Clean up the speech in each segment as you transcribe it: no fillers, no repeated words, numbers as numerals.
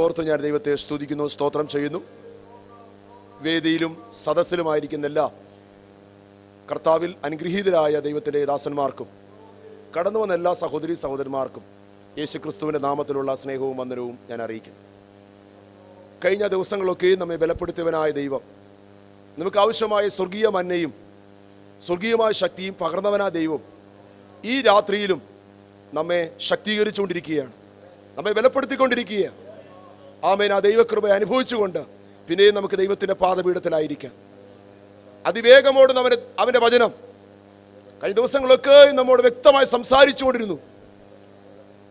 ഓർത്ത് ഞാൻ ദൈവത്തെ സ്തുതിക്കുന്നു, സ്തോത്രം ചെയ്യുന്നു. വേദിയിലും സദസ്സിലുമായിരിക്കുന്ന എല്ലാ കർത്താവിൽ അനുഗ്രഹീതരായ ദൈവത്തിൻ്റെ ദാസന്മാർക്കും കടന്നു വന്ന എല്ലാ സഹോദരി സഹോദരന്മാർക്കും യേശുക്രിസ്തുവിൻ്റെ നാമത്തിലുള്ള സ്നേഹവും വന്ദനവും ഞാൻ അറിയിക്കുന്നു. കഴിഞ്ഞ ദിവസങ്ങളൊക്കെ നമ്മെ ബലപ്പെടുത്തിയവനായ ദൈവം നമുക്ക് ആവശ്യമായ സ്വർഗീയ മന്നയും സ്വർഗീയമായ ശക്തിയും പകർന്നവനായ ദൈവം ഈ രാത്രിയിലും നമ്മെ ശക്തീകരിച്ചുകൊണ്ടിരിക്കുകയാണ്, നമ്മെ ബലപ്പെടുത്തിക്കൊണ്ടിരിക്കുകയാണ്. ആമേൻ. ആ ദൈവകൃപ അനുഭവിച്ചുകൊണ്ട് പിന്നെയും നമുക്ക് ദൈവത്തിൻ്റെ പാദപീഠത്തിലായിരിക്കാം. അതിവേഗമോട് അവൻ്റെ വചനം കഴിഞ്ഞ ദിവസങ്ങളൊക്കെ നമ്മോട് വ്യക്തമായി സംസാരിച്ചു കൊണ്ടിരുന്നു.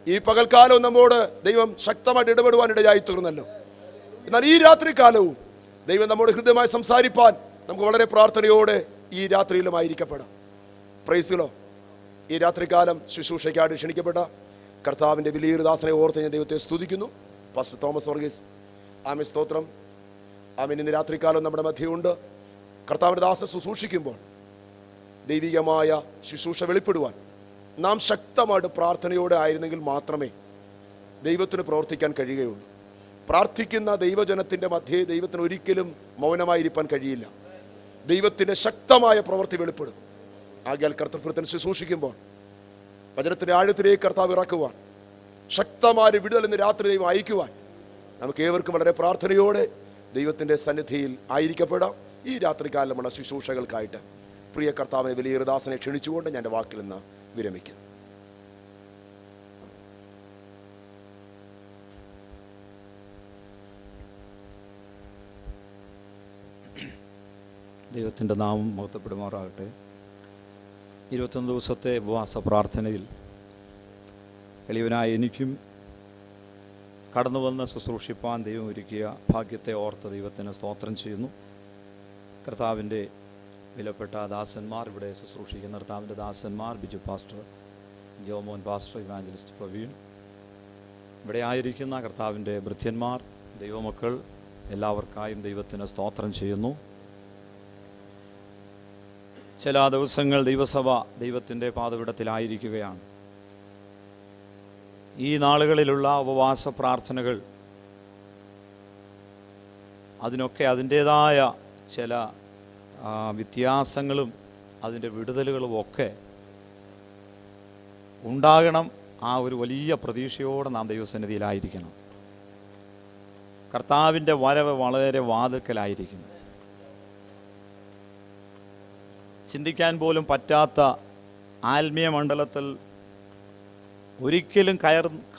ഈ പകൽക്കാലവും നമ്മോട് ദൈവം ശക്തമായിട്ട് ഇടപെടുവാനിടയായി തീർന്നല്ലോ. എന്നാൽ ഈ രാത്രി കാലവും ദൈവം നമ്മോട് ഹൃദയമായി സംസാരിപ്പാൻ നമുക്ക് വളരെ പ്രാർത്ഥനയോടെ ഈ രാത്രിയിലുമായിരിക്കപ്പെടാം. പ്രൈസുകളോ. ഈ രാത്രികാലം ശുശ്രൂഷയ്ക്കായിട്ട് ക്ഷണിക്കപ്പെട്ട കർത്താവിൻ്റെ വലിയൊരു ദാസനെ ഓർത്ത് ഞാൻ ദൈവത്തെ സ്തുതിക്കുന്നു. Pastor Thomas Varghese. ആമേൻ, സ്തോത്രം. ആമേൻ. ഇന്ന് രാത്രികാലം നമ്മുടെ മധ്യമുണ്ട്. കർത്താവിൻ്റെ ദാസൻ ശുശ്രൂഷിക്കുമ്പോൾ ദൈവികമായ ശുശ്രൂഷ വെളിപ്പെടുവാൻ നാം ശക്തമായിട്ട് പ്രാർത്ഥനയോടെ ആയിരുന്നെങ്കിൽ മാത്രമേ ദൈവത്തിന് പ്രവർത്തിക്കാൻ കഴിയുകയുള്ളൂ. പ്രാർത്ഥിക്കുന്ന ദൈവജനത്തിൻ്റെ മധ്യേ ദൈവത്തിന് ഒരിക്കലും മൗനമായിരിക്കാൻ കഴിയില്ല. ദൈവത്തിൻ്റെ ശക്തമായ പ്രവൃത്തി വെളിപ്പെടും. ആകയാൽ കർത്തൃത്വത്തിന് ശുശ്രൂഷിക്കുമ്പോൾ വചനത്തിൻ്റെ ആഴത്തിലേക്ക് കർത്താവ് ഇറക്കുവാൻ, ശക്തമായ വിടുതൽ ഇന്ന് രാത്രി ദൈവം അയക്കുവാൻ നമുക്ക് ഏവർക്കും വളരെ പ്രാർത്ഥനയോടെ ദൈവത്തിൻ്റെ സന്നിധിയിൽ ആയിരിക്കപ്പെടാം. ഈ രാത്രികാലമുള്ള ശുശ്രൂഷകൾക്കായിട്ട് പ്രിയ കർത്താവിനെ വലിയ ദാസനെ ക്ഷണിച്ചുകൊണ്ട് ഞാൻ എൻ്റെ വാക്കിൽ നിന്ന് വിരമിക്കുന്നു. ദൈവത്തിൻ്റെ നാമം മഹത്വപ്പെടുമാറാകട്ടെ. 21 ദിവസത്തെ ഉപവാസ പ്രാർത്ഥനയിൽ എളിയവനായ എനിക്കും കടന്നു വന്ന് ശുശ്രൂഷിപ്പാൻ ദൈവം ഒരുക്കിയ ഭാഗ്യത്തെ ഓർത്ത് ദൈവത്തിന് സ്തോത്രം ചെയ്യുന്നു. കർത്താവിൻ്റെ വിലപ്പെട്ട ദാസന്മാർ, ഇവിടെ ശുശ്രൂഷിക്കുന്ന കർത്താവിൻ്റെ ദാസന്മാർ, Biju pastor, Jomon pastor, evangelist Praveen, ഇവിടെ ആയിരിക്കുന്ന കർത്താവിൻ്റെ ഭൃത്യന്മാർ, ദൈവമക്കൾ, എല്ലാവർക്കായും ദൈവത്തിന് സ്തോത്രം ചെയ്യുന്നു. ചില ദിവസങ്ങൾ ദൈവസഭ ദൈവത്തിൻ്റെ പാദപീഠത്തിലായിരിക്കുകയാണ്. ഈ നാളുകളിലുള്ള ഉപവാസ പ്രാർത്ഥനകൾ അതിനൊക്കെ അതിൻ്റേതായ ചില വ്യത്യാസങ്ങളും അതിൻ്റെ വിടുതലുകളും ഒക്കെ ഉണ്ടാകണം. ആ ഒരു വലിയ പ്രതീക്ഷയോടെ നാം ദൈവസന്നിധിയിലായിരിക്കണം. കർത്താവിൻ്റെ വരവ് വളരെ വാതിൽക്കലായിരിക്കുന്നു. ചിന്തിക്കാൻ പോലും പറ്റാത്ത ആത്മീയ മണ്ഡലത്തിൽ ഒരിക്കലും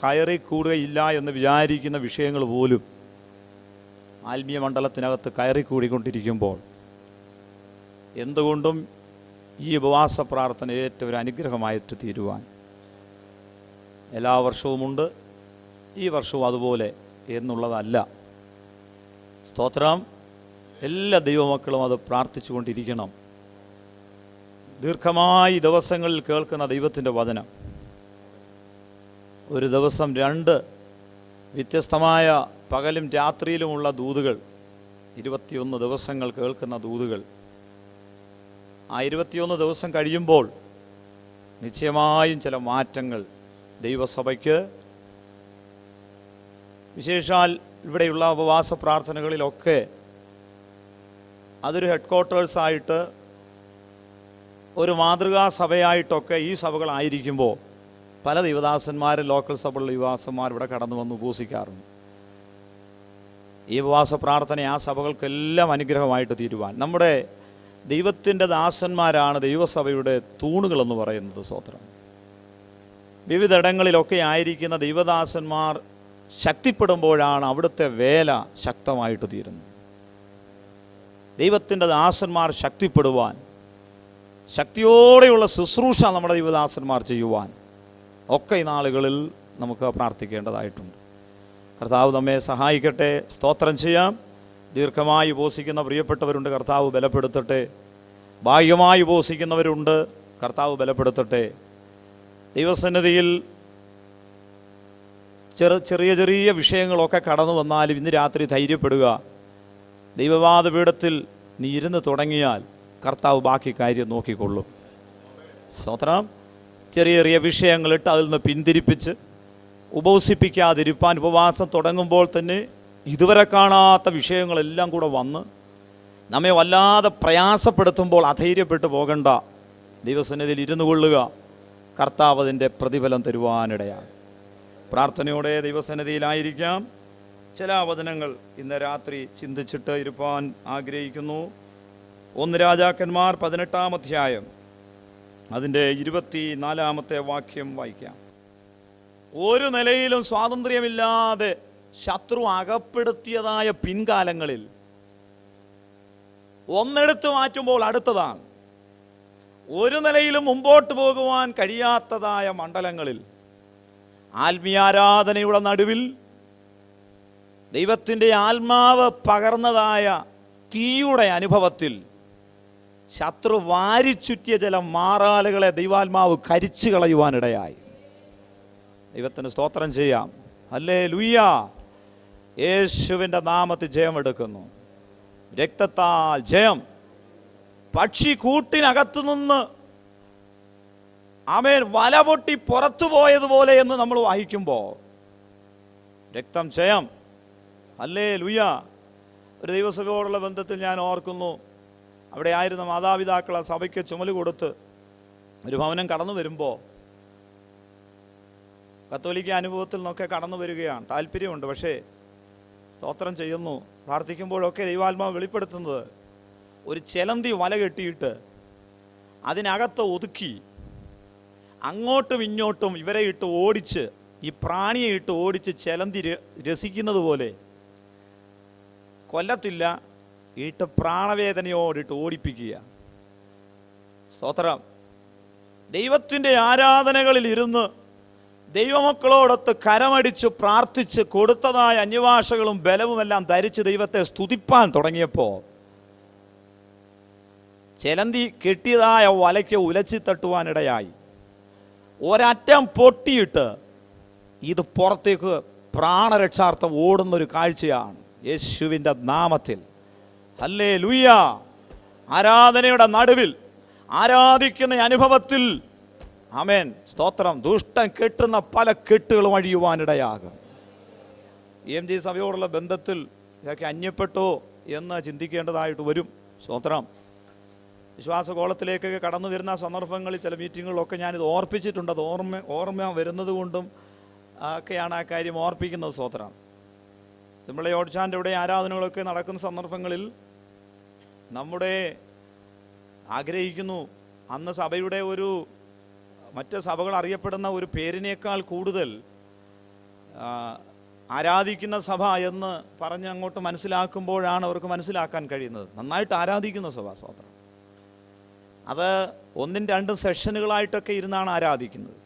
കയറിക്കൂടുകയില്ല എന്ന് വിചാരിക്കുന്ന വിഷയങ്ങൾ പോലും ആത്മീയ മണ്ഡലത്തിനകത്ത് കയറിക്കൂടിക്കൊണ്ടിരിക്കുമ്പോൾ എന്തുകൊണ്ടും ഈ ഉപവാസ പ്രാർത്ഥന ഏറ്റവും ഒരു അനുഗ്രഹമായിട്ട് തീരുവാൻ എല്ലാ വർഷവുമുണ്ട്. ഈ വർഷവും അതുപോലെ എന്നുള്ളതല്ല. സ്തോത്രം. എല്ലാ ദൈവമക്കളും അത് പ്രാർത്ഥിച്ചു കൊണ്ടിരിക്കണം. ദീർഘമായി ദിവസങ്ങളിൽ കേൾക്കുന്ന ദൈവത്തിൻ്റെ വചനം, ഒരു ദിവസം 2 വ്യത്യസ്തമായ പകലും രാത്രിയിലുമുള്ള ദൂതുകൾ, 21 ദിവസങ്ങൾ കേൾക്കുന്ന ദൂതുകൾ. ആ 21 ദിവസം കഴിയുമ്പോൾ നിശ്ചയമായും ചില മാറ്റങ്ങൾ ദൈവസഭയ്ക്ക്, വിശേഷാൽ ഇവിടെയുള്ള ഉപവാസ പ്രാർത്ഥനകളിലൊക്കെ അതൊരു ഹെഡ് ക്വാർട്ടേഴ്സായിട്ട്, ഒരു മാതൃകാ സഭയായിട്ടൊക്കെ ഈ സഭകളായിരിക്കുമ്പോൾ പല ദൈവദാസന്മാരും ലോക്കൽ സഭകളിലെ യുവാസന്മാർ ഇവിടെ കടന്നു വന്ന് ഉപവസിക്കാറുണ്ട്. ഈ ഉപവാസ പ്രാർത്ഥന ആ സഭകൾക്കെല്ലാം അനുഗ്രഹമായിട്ട് തീരുവാൻ നമ്മുടെ ദൈവത്തിൻ്റെ ദാസന്മാരാണ് ദൈവസഭയുടെ തൂണുകളെന്ന് പറയുന്നത്. സ്തോത്രം. വിവിധയിടങ്ങളിലൊക്കെ ആയിരിക്കുന്ന ദൈവദാസന്മാർ ശക്തിപ്പെടുമ്പോഴാണ് അവിടുത്തെ വേല ശക്തമായിട്ട് തീരുന്നത്. ദൈവത്തിൻ്റെ ദാസന്മാർ ശക്തിപ്പെടുവാൻ, ശക്തിയോടെയുള്ള ശുശ്രൂഷ നമ്മുടെ ദൈവദാസന്മാർ ചെയ്യുവാൻ ഒക്കെ ഈ നാളുകളിൽ നമുക്ക് പ്രാർത്ഥിക്കേണ്ടതായിട്ടുണ്ട്. കർത്താവ് നമ്മെ സഹായിക്കട്ടെ. സ്തോത്രം ചെയ്യാം. ദീർഘമായി ഉപവസിക്കുന്ന പ്രിയപ്പെട്ടവരുണ്ട്, കർത്താവ് ബലപ്പെടുത്തട്ടെ. ബാഹ്യമായി ഉപവസിക്കുന്നവരുണ്ട്, കർത്താവ് ബലപ്പെടുത്തട്ടെ. ദൈവസന്നിധിയിൽ ചെറിയ ചെറിയ വിഷയങ്ങളൊക്കെ കടന്നു വന്നാലും ഇന്ന് രാത്രി ധൈര്യപ്പെടുക. ദൈവവാദപീഠത്തിൽ നീ ഇരുന്ന് തുടങ്ങിയാൽ കർത്താവ് ബാക്കി കാര്യം നോക്കിക്കൊള്ളും. സ്തോത്രം. ചെറിയ ചെറിയ വിഷയങ്ങളിട്ട് അതിൽ നിന്ന് പിന്തിരിപ്പിച്ച് ഉപവസിപ്പിക്കാതിരിപ്പാൻ ഉപവാസം തുടങ്ങുമ്പോൾ തന്നെ ഇതുവരെ കാണാത്ത വിഷയങ്ങളെല്ലാം കൂടെ വന്ന് നമ്മെ വല്ലാതെ പ്രയാസപ്പെടുത്തുമ്പോൾ അധൈര്യപ്പെട്ടു പോകണ്ട. ദൈവസന്നിധിയിൽ ഇരുന്നു കൊള്ളുക. കർത്താവ് അതിൻ്റെ പ്രതിഫലം തരുവാനിടയാണ്. പ്രാർത്ഥനയോടെ ദൈവസന്നിധിയിലായിരിക്കാം. ചില വചനങ്ങൾ ഇന്ന് രാത്രി ചിന്തിച്ചിട്ട് ഇരുപ്പാൻ ആഗ്രഹിക്കുന്നു. 1 രാജാക്കന്മാർ 18-ാം അധ്യായം അതിൻ്റെ 24-ാമത്തെ വാക്യം വായിക്കാം. ഒരു നിലയിലും സ്വാതന്ത്ര്യമില്ലാതെ ശത്രു അകപ്പെടുത്തിയതായ പിൻകാലങ്ങളിൽ ഒന്നെടുത്ത് മാറ്റുമ്പോൾ അടുത്തതാണ്. ഒരു നിലയിലും മുമ്പോട്ട് പോകുവാൻ കഴിയാത്തതായ മണ്ഡലങ്ങളിൽ ആത്മീയാരാധനയുടെ നടുവിൽ ദൈവത്തിൻ്റെ ആത്മാവ് പകർന്നതായ തീയുടെ അനുഭവത്തിൽ ശത്രു വാരിച്ചുറ്റിയ ചില മാറാലുകളെ ദൈവാത്മാവ് കരിച്ചു കളയുവാനിടയായി. ദൈവത്തിന് സ്തോത്രം ചെയ്യാം. ഹല്ലേലൂയ. യേശുവിൻ്റെ നാമത്തിൽ ജയമെടുക്കുന്നു. രക്തത്താൽ ജയം. പക്ഷി കൂട്ടിനകത്തു നിന്ന് ആമേൻ വല പൊട്ടി പുറത്തു പോയതുപോലെ എന്ന് നമ്മൾ വായിക്കുമ്പോൾ രക്തം ജയം. ഹല്ലേലൂയ. ഒരു ദൈവസഭയോടുള്ള ബന്ധത്തിൽ ഞാൻ ഓർക്കുന്നു, അവിടെ ആയിരുന്ന മാതാപിതാക്കൾ ആ സഭയ്ക്ക് ചുമല് കൊടുത്ത് ഒരു ഭവനം കടന്നു വരുമ്പോൾ കത്തോലിക്ക അനുഭവത്തിൽ നിന്നൊക്കെ കടന്നു വരികയാണ്. താല്പര്യമുണ്ട്. പക്ഷേ സ്തോത്രം ചെയ്യുന്നു, പ്രാർത്ഥിക്കുമ്പോഴൊക്കെ ദൈവാത്മാവ് വെളിപ്പെടുത്തുന്നത് ഒരു ചെലന്തി വല കെട്ടിയിട്ട് അതിനകത്ത് ഒതുക്കി അങ്ങോട്ടും ഇങ്ങോട്ടും ഇവരെ ഇട്ട് ഓടിച്ച്, ഈ പ്രാണിയെ ഇട്ട് ഓടിച്ച് ചെലന്തി രസിക്കുന്നത് പോലെ കൊല്ലത്തില്ല, ഇട്ട് പ്രാണവേദനയോടിട്ട് ഓടിപ്പിക്കുക. സ്തോത്രം. ദൈവത്തിൻ്റെ ആരാധനകളിൽ ഇരുന്ന് ദൈവമക്കളോടൊത്ത് കരമടിച്ച് പ്രാർത്ഥിച്ച് കൊടുത്തതായ അന്യഭാഷകളും ബലവുമെല്ലാം ധരിച്ച് ദൈവത്തെ സ്തുതിപ്പാൻ തുടങ്ങിയപ്പോൾ ചെലന്തി കെട്ടിയതായ വലയ്ക്ക് ഉലച്ചി തട്ടുവാനിടയായി. ഒരറ്റം പൊട്ടിയിട്ട് ഇത് പുറത്തേക്ക് പ്രാണരക്ഷാർത്ഥം ഓടുന്നൊരു കാഴ്ചയാണ്. യേശുവിൻ്റെ നാമത്തിൽ ഹല്ലേലൂയ. ആരാധനയുടെ നടുവിൽ ആരാധിക്കുന്ന അനുഭവത്തിൽ ആമേൻ സ്തോത്രം, ദുഷ്ടൻ കെട്ടുന്ന പല കെട്ടുകളും അഴിയുവാനിടയാകും. EMG സഭയോടുള്ള ബന്ധത്തിൽ ഇതൊക്കെ അന്യപ്പെട്ടോ എന്ന് ചിന്തിക്കേണ്ടതായിട്ട് വരും. സ്തോത്രം. വിശ്വാസകോളത്തിലേക്കൊക്കെ കടന്നു വരുന്ന സന്ദർഭങ്ങളിൽ ചില മീറ്റിങ്ങുകളിലൊക്കെ ഞാനിത് ഓർപ്പിച്ചിട്ടുണ്ട്. അത് ഓർമ്മ വരുന്നത് കൊണ്ടും ഒക്കെയാണ് ആ കാര്യം ഓർപ്പിക്കുന്നത്. സ്തോത്രം. സിമ്പിളി ഓടിച്ചാൻ്റെ ഇവിടെ ആരാധനകളൊക്കെ നടക്കുന്ന സന്ദർഭങ്ങളിൽ നമ്മുടെ ആഗ്രഹിക്കുന്നു, അന്ന് സഭയുടെ ഒരു മറ്റ് സഭകൾ അറിയപ്പെടുന്ന ഒരു പേരിനേക്കാൾ കൂടുതൽ ആരാധിക്കുന്ന സഭ എന്ന് പറഞ്ഞ് അങ്ങോട്ട് മനസ്സിലാക്കുമ്പോഴാണ് അവർക്ക് മനസ്സിലാക്കാൻ കഴിയുന്നത്. നന്നായിട്ട് ആരാധിക്കുന്ന സഭ. സ്തോത്രം. അത് 1-2 സെഷനുകളായിട്ടൊക്കെ ഇരുന്നാണ് ആരാധിക്കുന്നത്.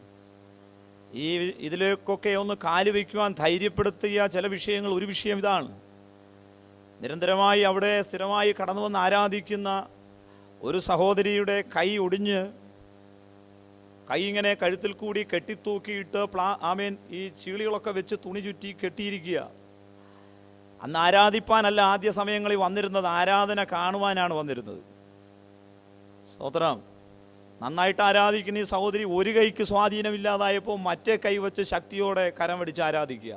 ഈ ഇതിലേക്കൊക്കെ ഒന്ന് കാല് വയ്ക്കുവാൻ ധൈര്യപ്പെടുത്തിയ ചില വിഷയങ്ങൾ, ഒരു വിഷയം ഇതാണ്. നിരന്തരമായി അവിടെ സ്ഥിരമായി കടന്നു വന്ന് ആരാധിക്കുന്ന ഒരു സഹോദരിയുടെ കൈ ഒടിഞ്ഞ് കൈ ഇങ്ങനെ കഴുത്തിൽ കൂടി കെട്ടിത്തൂക്കിയിട്ട് ആമേൻ ഈ ചീളികളൊക്കെ വെച്ച് തുണി ചുറ്റി കെട്ടിയിരിക്കുക. അന്ന് ആരാധിപ്പാനല്ല ആദ്യ സമയങ്ങളിൽ വന്നിരുന്നത്, ആരാധന കാണുവാനാണ് വന്നിരുന്നത്. സ്തോത്രം. നന്നായിട്ട് ആരാധിക്കുന്ന ഈ സഹോദരി ഒരു കൈക്ക് സ്വാധീനമില്ലാതായപ്പോൾ മറ്റേ കൈ വെച്ച് ശക്തിയോടെ കരം പിടിച്ച് ആരാധിക്കുക.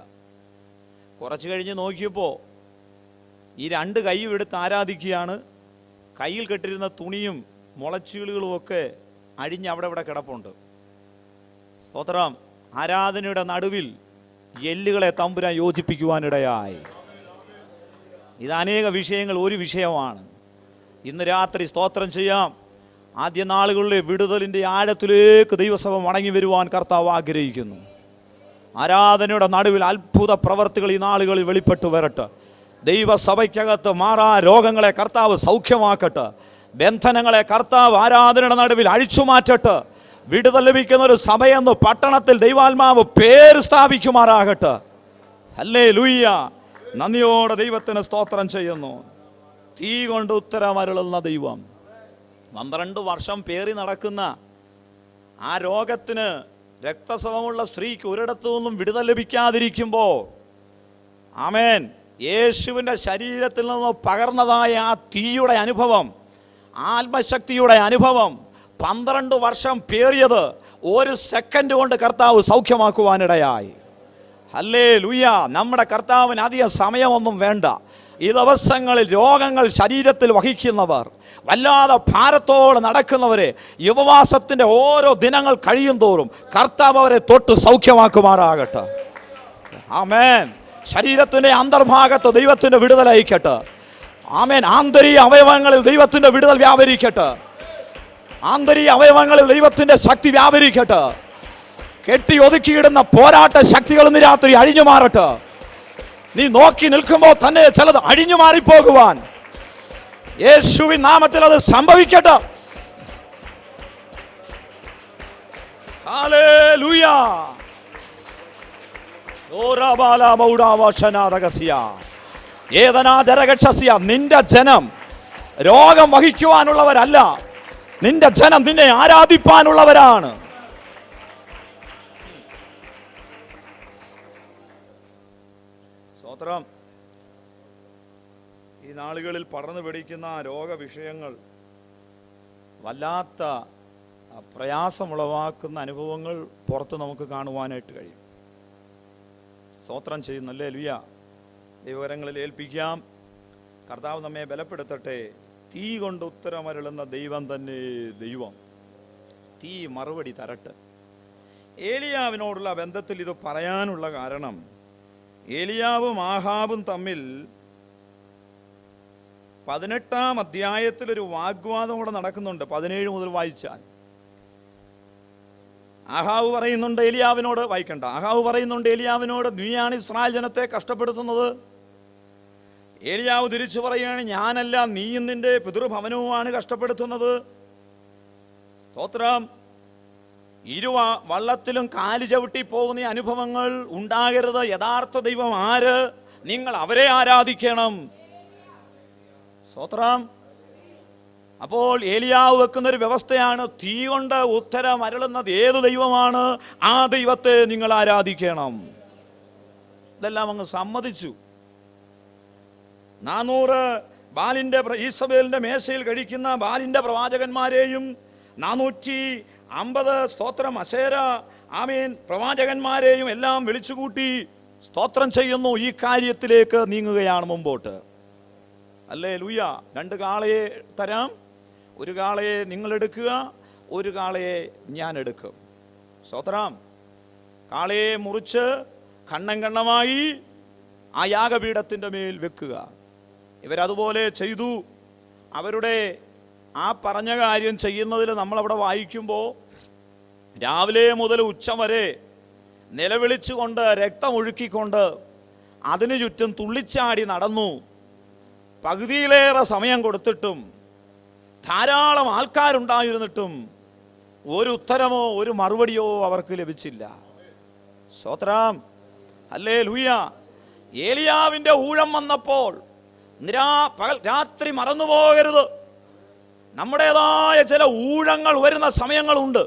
കുറച്ച് കഴിഞ്ഞ് നോക്കിയപ്പോൾ ഈ 2 കൈയും എടുത്ത് ആരാധിക്കുകയാണ്. കയ്യിൽ കെട്ടിരുന്ന തുണിയും മുളച്ചീളുകളും ഒക്കെ അഴിഞ്ഞ് അവിടെ ഇവിടെ കിടപ്പുണ്ട്. സ്തോത്രം. ആരാധനയുടെ നടുവിൽ എല്ലുകളെ തമ്പുരാൻ യോജിപ്പിക്കുവാനിടയായി. ഇത് അനേക വിഷയങ്ങൾ ഒരു വിഷയമാണ്. ഇന്ന് രാത്രി സ്തോത്രം ചെയ്യാം. ആദ്യ നാളുകളിലെ വിടുതലിൻ്റെ ആഴത്തിലേക്ക് ദൈവസഭ മടങ്ങി വരുവാൻ കർത്താവ് ആഗ്രഹിക്കുന്നു. ആരാധനയുടെ നടുവിൽ അത്ഭുത പ്രവർത്തികൾ ഈ നാളുകളിൽ വെളിപ്പെട്ടു വരട്ടെ. ദൈവസഭയ്ക്കകത്ത് മാറാ രോഗങ്ങളെ കർത്താവ് സൗഖ്യമാക്കട്ടെ. ബന്ധനങ്ങളെ കർത്താവ് ആരാധനയുടെ നടുവിൽ അഴിച്ചു മാറ്റട്ടെ. വിടുതൽ ലഭിക്കുന്ന ഒരു സഭയെന്ന് പട്ടണത്തിൽ ദൈവാത്മാവ് പേര് സ്ഥാപിക്കുമാറാകട്ടെ. ഹല്ലേലൂയ. നന്ദിയോടെ ദൈവത്തിന് സ്തോത്രം ചെയ്യുന്നു. തീ കൊണ്ട് ഉത്തരമരുളുന്ന ദൈവം. 12 വർഷം പേറി നടക്കുന്ന ആ രോഗത്തിന് രക്തസ്രവമുള്ള സ്ത്രീക്ക് ഒരിടത്തു നിന്നും വിടുതൽ ലഭിക്കാതിരിക്കുമ്പോൾ ആമേൻ യേശുവിൻ്റെ ശരീരത്തിൽ നിന്ന് പകർന്നതായ ആ തീയുടെ അനുഭവം, ആത്മശക്തിയുടെ അനുഭവം, 12 വർഷം പേറിയത് 1 സെക്കൻഡ് കൊണ്ട് കർത്താവ് സൗഖ്യമാക്കുവാനിടയായി. ഹല്ലേലൂയ. നമ്മുടെ കർത്താവിന് അധികം സമയമൊന്നും വേണ്ട. ഈ ദിവസങ്ങളിൽ രോഗങ്ങൾ ശരീരത്തിൽ വഹിക്കുന്നവർ, വല്ലാതെ ഭാരത്തോടെ നടക്കുന്നവരെ, ഉപവാസത്തിൻ്റെ ഓരോ ദിനങ്ങൾ കഴിയും തോറും കർത്താവ് അവരെ തൊട്ട് സൗഖ്യമാക്കുമാറാകട്ടെ. ആമേൻ. ശരീരത്തിൻ്റെ അന്തർഭാഗത്ത് ദൈവത്തിൻ്റെ വിടുതൽ അയക്കട്ടെ. ആമേൻ. ആന്തരിക അവയവങ്ങളിൽ ദൈവത്തിൻ്റെ വിടുതൽ വ്യാപരിക്കട്ടെ. ആന്തരിക അവയവങ്ങളിൽ ദൈവത്തിൻ്റെ ശക്തി വ്യാപരിക്കട്ടെ. കെട്ടി ഒതുക്കിയിടുന്ന പോരാട്ട ശക്തികൾ ഇന്ന് രാത്രി അഴിഞ്ഞു മാറട്ടെ. നീ നോക്കി നിൽക്കുമ്പോൾ തന്നെ ചിലത് അഴിഞ്ഞു മാറിപ്പോകുവാൻ യേശുവിൻ നാമത്തിൽ അത് സംഭവിക്കട്ടെ. ഹല്ലേലൂയ. നിന്റെ ജനം രോഗം വഹിക്കുവാനുള്ളവരല്ല, നിന്റെ ജനം നിന്നെ ആരാധിപ്പാനുള്ളവരാണ്. സ്തോത്രം. ഈ നാളുകളിൽ പടർന്നു പിടിക്കുന്ന രോഗവിഷയങ്ങൾ വല്ലാത്ത പ്രയാസമുളവാക്കുന്ന അനുഭവങ്ങൾ പുറത്ത് നമുക്ക് കാണുവാനായിട്ട് കഴിയും. സ്തോത്രം ചെയ്യുന്നു. ഹല്ലേലൂയ. ദൈവകരങ്ങളിൽ ഏൽപ്പിക്കാം. കർത്താവ് നമ്മെ ബലപ്പെടുത്തട്ടെ. തീ കൊണ്ട് ഉത്തരമരുളുന്ന ദൈവം തന്നെ ദൈവം. തീ മറുപടി തരട്ടെ. ഏലിയാവിനോടുള്ള ബന്ധത്തിൽ ഇത് പറയാനുള്ള കാരണം, ഏലിയാവും ആഹാബും തമ്മിൽ 18-ാം അധ്യായത്തിലൊരു വാഗ്വാദം കൂടെ നടക്കുന്നുണ്ട്. 17 മുതൽ വായിച്ചാൽ ആഹാബ് പറയുന്നുണ്ട് ഏലിയാവിനോട്, വായിക്കണ്ട, ആഹാബ് പറയുന്നുണ്ട് ഏലിയാവിനോട്, നീയാണ് ഇസ്രായേൽ ജനത്തെ കഷ്ടപ്പെടുത്തുന്നത്. ഏലിയാവ് തിരിച്ചു പറയുകയാണ്, ഞാനല്ല, നീയും നിന്റെ പിതൃഭവനവുമാണ് കഷ്ടപ്പെടുത്തുന്നത്. സ്തോത്രം. വള്ളത്തിലും കാല് ചവിട്ടി പോകുന്ന അനുഭവങ്ങൾ ഉണ്ടാകരുത്. യഥാർത്ഥ ദൈവം ആര്? നിങ്ങൾ അവരെ ആരാധിക്കണം. സ്തോത്രം. അപ്പോൾ ഏലിയാവ് വെക്കുന്നൊരു വ്യവസ്ഥയാണ്, തീ കൊണ്ട് ഉത്തരം അരുളുന്നത് ഏത് ദൈവമാണ്, ആ ദൈവത്തെ നിങ്ങൾ ആരാധിക്കണം. ഇതെല്ലാം അങ്ങ് സമ്മതിച്ചു. 400 ബാലിന്റെ ഈസബേലിന്റെ മേശയിൽ കഴിക്കുന്ന ബാലിന്റെ പ്രവാചകന്മാരെയും 450 സ്തോത്രം അശേര ആമീൻ പ്രവാചകന്മാരെയും എല്ലാം വിളിച്ചുകൂട്ടി സ്തോത്രം ചെയ്യുന്നു. ഈ കാര്യത്തിലേക്ക് നീങ്ങുകയാണ് മുമ്പോട്ട്. ഹല്ലേലൂയ. 2 കാളയെ തരാം, ഒരു കാളയെ നിങ്ങൾ എടുക്കുക, ഒരു കാളയെ ഞാൻ എടുക്കും. സ്തോത്രം. കാളയെ മുറിച്ച് കണ്ണം കണ്ണമായി ആ യാഗപീഠത്തിൻ്റെ മേൽ വെക്കുക. ഇവരതുപോലെ ചെയ്തു. അവരുടെ ആ പറഞ്ഞ കാര്യം ചെയ്യുന്നതിൽ നമ്മളവിടെ വായിക്കുമ്പോൾ രാവിലെ മുതൽ ഉച്ച വരെ നിലവിളിച്ചുകൊണ്ട് രക്തമൊഴുക്കിക്കൊണ്ട് അതിനു ചുറ്റും തുള്ളിച്ചാടി നടന്നു. പകുതിയിലേറെ സമയം കൊടുത്തിട്ടും ധാരാളം ആൾക്കാരുണ്ടായിരുന്നിട്ടും ഒരു ഉത്തരമോ ഒരു മറുപടിയോ അവർക്ക് ലഭിച്ചില്ല. സ്തോത്രം. ഹല്ലേലൂയ. ഏലിയാവിൻ്റെ ഊഴം വന്നപ്പോൾ രാത്രി മറന്നുപോകരുത്. നമ്മുടേതായ ചില ഊഴങ്ങൾ വരുന്ന സമയങ്ങളുണ്ട്.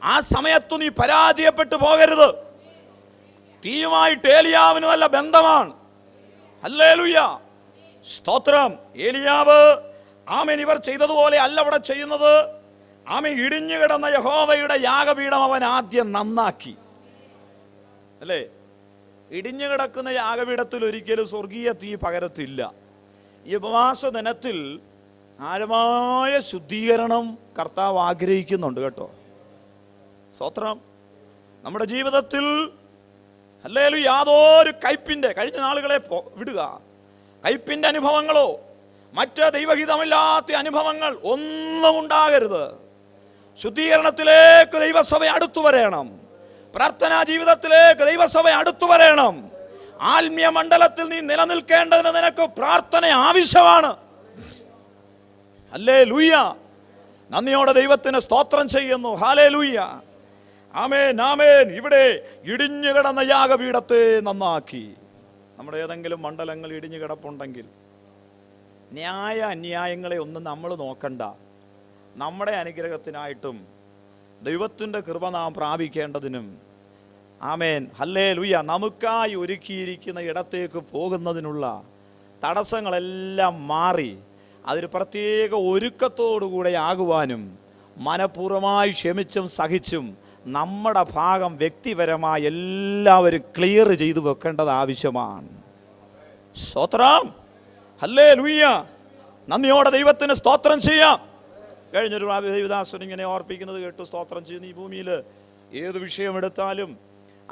ആ സമയത്തു നീ പരാജയപ്പെട്ടു പോകരുത്. തീയുമായിട്ട് ഏലിയാവിന് നല്ല ബന്ധമാണ്. ഹല്ലേലൂയ. സ്തോത്രം. ഏലിയാവ് ആമേൻ ഇവർ ചെയ്തതുപോലെ അല്ല അവിടെ ചെയ്യുന്നത്. ആമേൻ ഇടിഞ്ഞു കിടന്ന യഹോവയുടെ യാഗപീഠം അവൻ ആദ്യം നന്നാക്കി. അല്ലേ? ഇടിഞ്ഞു കിടക്കുന്ന യാഗപീഠത്തിൽ ഒരിക്കലും സ്വർഗീയ തീ പകരത്തില്ല. ഈ ഉപവാസ ദിനത്തിൽ ആഴമായ ശുദ്ധീകരണം കർത്താവ് ആഗ്രഹിക്കുന്നുണ്ട് കേട്ടോ. സ്തോത്രം. നമ്മുടെ ജീവിതത്തിൽ ഹല്ലേലൂയ യാതൊരു കയ്പിൻ്റെ, കഴിഞ്ഞ നാളുകളെ വിടുക, കയ്പിൻ്റെ അനുഭവങ്ങളോ മറ്റ് ദൈവഹിതമില്ലാത്ത അനുഭവങ്ങൾ ഒന്നും ഉണ്ടാകരുത്. ശുദ്ധീകരണത്തിലേക്ക് ദൈവസഭ അടുത്തു വരണം. പ്രാർത്ഥനാ ജീവിതത്തിലേക്ക് ദൈവസഭ അടുത്തു വരണം. ആത്മീയ മണ്ഡലത്തിൽ നീ നിലനിൽക്കേണ്ടതിന് നിനക്ക് പ്രാർത്ഥന ആവശ്യമാണ്. ഹല്ലേലൂയ. നന്ദിയോടെ ദൈവത്തിന് സ്തോത്രം ചെയ്യുന്നു. ഹല്ലേലൂയ. ആമേൻ, ആമേൻ. ഇവിടെ ഇടിഞ്ഞു കിടന്ന യാഗപീഠത്തെ നന്നാക്കി. നമ്മുടെ ഏതെങ്കിലും മണ്ഡലങ്ങൾ ഇടിഞ്ഞു കിടപ്പുണ്ടെങ്കിൽ ന്യായ അന്യായങ്ങളെ ഒന്നും നമ്മൾ നോക്കണ്ട. നമ്മുടെ അനുഗ്രഹത്തിനായിട്ടും ദൈവത്തിൻ്റെ കൃപ നാം പ്രാപിക്കേണ്ടതിനും ആമേൻ ഹല്ലേലൂയ നമുക്കായി ഒരുക്കിയിരിക്കുന്ന ഇടത്തേക്ക് പോകുന്നതിനുള്ള തടസ്സങ്ങളെല്ലാം മാറി അതൊരു പ്രത്യേക ഒരുക്കത്തോടുകൂടെ ആകുവാനും മനഃപൂർവ്വമായി ക്ഷമിച്ചും സഹിച്ചും നമ്മുടെ ഭാഗം വ്യക്തിപരമായി എല്ലാവരും ക്ലിയർ ചെയ്തു വെക്കേണ്ടത് ആവശ്യമാണ്. സ്തോത്രം, ഹല്ലേലൂയ. നന്ദിയോടെ ദൈവത്തിന് സ്തോത്രം ചെയ്യാം. കഴിഞ്ഞൊരു ദേവദാസൻ ഇങ്ങനെ ഓർപ്പിക്കുന്നത് കേട്ടു, സ്തോത്രം ചെയ്യുന്ന ഈ ഭൂമിയിൽ ഏത് വിഷയം എടുത്താലും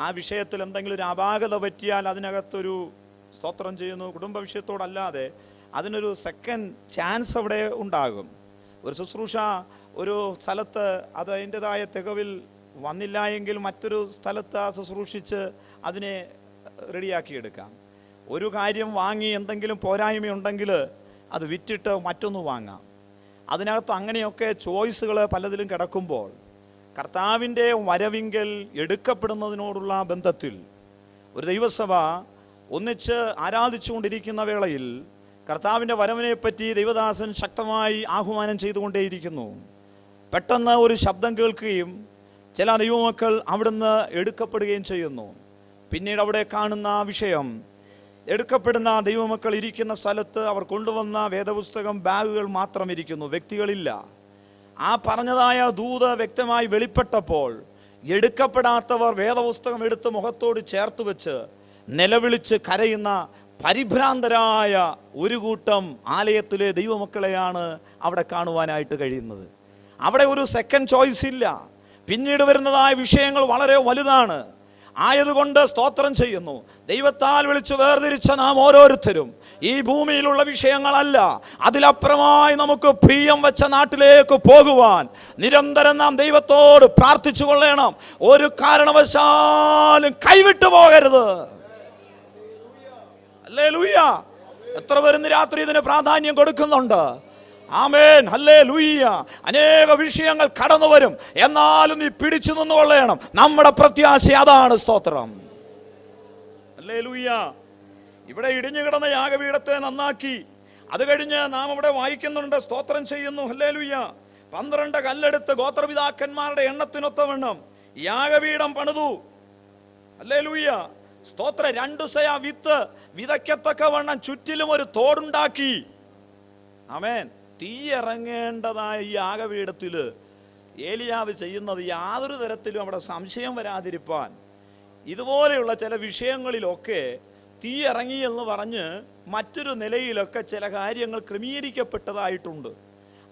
ആ വിഷയത്തിൽ എന്തെങ്കിലും ഒരു അപാകത പറ്റിയാൽ അതിനകത്തൊരു സ്തോത്രം ചെയ്യുന്നു, കുടുംബ വിഷയത്തോടല്ലാതെ അതിനൊരു സെക്കൻഡ് ചാൻസ് അവിടെ ഉണ്ടാകും. ഒരു ശുശ്രൂഷ ഒരു സ്ഥലത്ത് അത് അതിൻ്റെതായ തികവിൽ വന്നില്ല എങ്കിൽ മറ്റൊരു സ്ഥലത്ത് ആ ശുശ്രൂഷിച്ച് അതിനെ റെഡിയാക്കിയെടുക്കാം. ഒരു കാര്യം വാങ്ങി എന്തെങ്കിലും പോരായ്മയുണ്ടെങ്കിൽ അത് വിറ്റിട്ട് മറ്റൊന്ന് വാങ്ങാം. അതിനകത്ത് അങ്ങനെയൊക്കെ ചോയ്സുകൾ പലതിലും കിടക്കുമ്പോൾ കർത്താവിൻ്റെ വരവിങ്കൽ എടുക്കപ്പെടുന്നതിനോടുള്ള ബന്ധത്തിൽ ഒരു ദൈവസഭ ഒന്നിച്ച് ആരാധിച്ചുകൊണ്ടിരിക്കുന്ന വേളയിൽ കർത്താവിൻ്റെ വരവിനെപ്പറ്റി ദൈവദാസൻ ശക്തമായി ആഹ്വാനം ചെയ്തുകൊണ്ടേയിരിക്കുന്നു. പെട്ടെന്ന് ഒരു ശബ്ദം കേൾക്കുകയും ചില ദൈവമക്കൾ അവിടുന്ന് എടുക്കപ്പെടുകയും ചെയ്യുന്നു. പിന്നീട് അവിടെ കാണുന്ന വിഷയം, എടുക്കപ്പെടുന്ന ദൈവമക്കൾ ഇരിക്കുന്ന സ്ഥലത്ത് അവർ കൊണ്ടുവന്ന വേദപുസ്തകം ബാഗുകൾ മാത്രം ഇരിക്കുന്നു, വ്യക്തികളില്ല. ആ പറഞ്ഞതായ ദൂത് വ്യക്തമായി വെളിപ്പെട്ടപ്പോൾ എടുക്കപ്പെടാത്തവർ വേദപുസ്തകം എടുത്ത് മുഖത്തോട് ചേർത്ത് വെച്ച് നിലവിളിച്ച് കരയുന്ന പരിഭ്രാന്തരായ ഒരു കൂട്ടം ആലയത്തിലെ ദൈവമക്കളെയാണ് അവിടെ കാണുവാനായിട്ട് കഴിയുന്നത്. അവിടെ ഒരു സെക്കൻഡ് ചോയ്സ് ഇല്ല. പിന്നീട് വരുന്നതായ വിഷയങ്ങൾ വളരെ വലുതാണ്. ആയതുകൊണ്ട് സ്തോത്രം ചെയ്യുന്നു, ദൈവത്താൽ വിളിച്ചു വേർതിരിച്ച നാം ഓരോരുത്തരും ഈ ഭൂമിയിലുള്ള വിഷയങ്ങളല്ല, അതിലപ്പുറമായി നമുക്ക് പ്രിയം വെച്ച നാട്ടിലേക്ക് പോകുവാൻ നിരന്തരം നാം ദൈവത്തോട് പ്രാർത്ഥിച്ചു കൊള്ളണം. ഒരു കാരണവശാലും കൈവിട്ടു പോകരുത്. ഹല്ലേലൂയ. എത്ര പേര് രാത്രി ഇതിന് പ്രാധാന്യം കൊടുക്കുന്നുണ്ട്? ആമേൻ, ഹല്ലേലൂയ. അനേക വിഷയങ്ങൾ കടന്നു വരും, എന്നാലും നീ പിടിച്ചു നിന്നുകൊള്ളണം. നമ്മുടെ പ്രത്യാശ അതാണ്. സ്തോത്രം, ഹല്ലേലൂയ. ഇവിടെ ഇടിഞ്ഞു കിടന്ന യാഗപീഠത്തെ നന്നാക്കി, അത് കഴിഞ്ഞ് നാം ഇവിടെ വായിക്കുന്നുണ്ട്, സ്തോത്രം ചെയ്യുന്നു, ഹല്ലേലൂയ. 12 കല്ലെടുത്ത് ഗോത്രപിതാക്കന്മാരുടെ എണ്ണത്തിനൊത്തവണ്ണം യാഗപീഠം പണിതു. ഹല്ലേലൂയ, സ്തോത്ര. 2 സെയ വിത്ത് വിതയ്ക്കത്തക്കവണ്ണം ചുറ്റിലും ഒരു തോടുണ്ടാക്കി. ആമേൻ. തീ ഇറങ്ങേണ്ടതായ ഈ യാഗപീഠത്തിൽ ഏലിയാവ് ചെയ്യുന്നത് യാതൊരു തരത്തിലും അവിടെ സംശയം വരാതിരിപ്പാൻ ഇതുപോലെയുള്ള ചില വിഷയങ്ങളിലൊക്കെ തീ ഇറങ്ങി എന്ന് പറഞ്ഞ് മറ്റൊരു നിലയിലൊക്കെ ചില കാര്യങ്ങൾ ക്രമീകരിക്കപ്പെട്ടതായിട്ടുണ്ട്.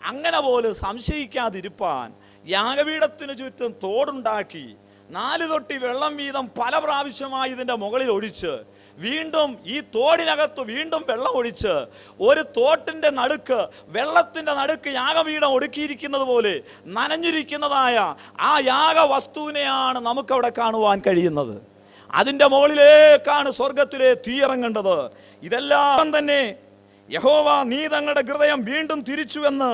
അങ്ങനെ പോലെ സംശയിക്കാതിരിപ്പാൻ യാഗപീഠത്തിന് ചുറ്റും തോടുണ്ടാക്കി 4 തൊട്ടി വെള്ളം വീതം പല പ്രാവശ്യമായി ഇതിൻ്റെ മുകളിൽ ഒഴിച്ച് വീണ്ടും ഈ തോടിനകത്ത് വീണ്ടും വെള്ളം ഒഴിച്ച് ഒരു തോട്ടിൻ്റെ നടുക്ക്, വെള്ളത്തിൻ്റെ നടുക്ക് യാഗപീഠം ഒടുക്കിയിരിക്കുന്നത് പോലെ നനഞ്ഞിരിക്കുന്നതായ ആ യാഗവസ്തുവിനെയാണ് നമുക്കവിടെ കാണുവാൻ കഴിയുന്നത്. അതിൻ്റെ മുകളിലേക്കാണ് സ്വർഗത്തിലെ തീ ഇറങ്ങേണ്ടത്. ഇതെല്ലാം തന്നെ യഹോവ നീ തങ്ങളുടെ ഹൃദയം വീണ്ടും തിരിച്ചുവെന്ന്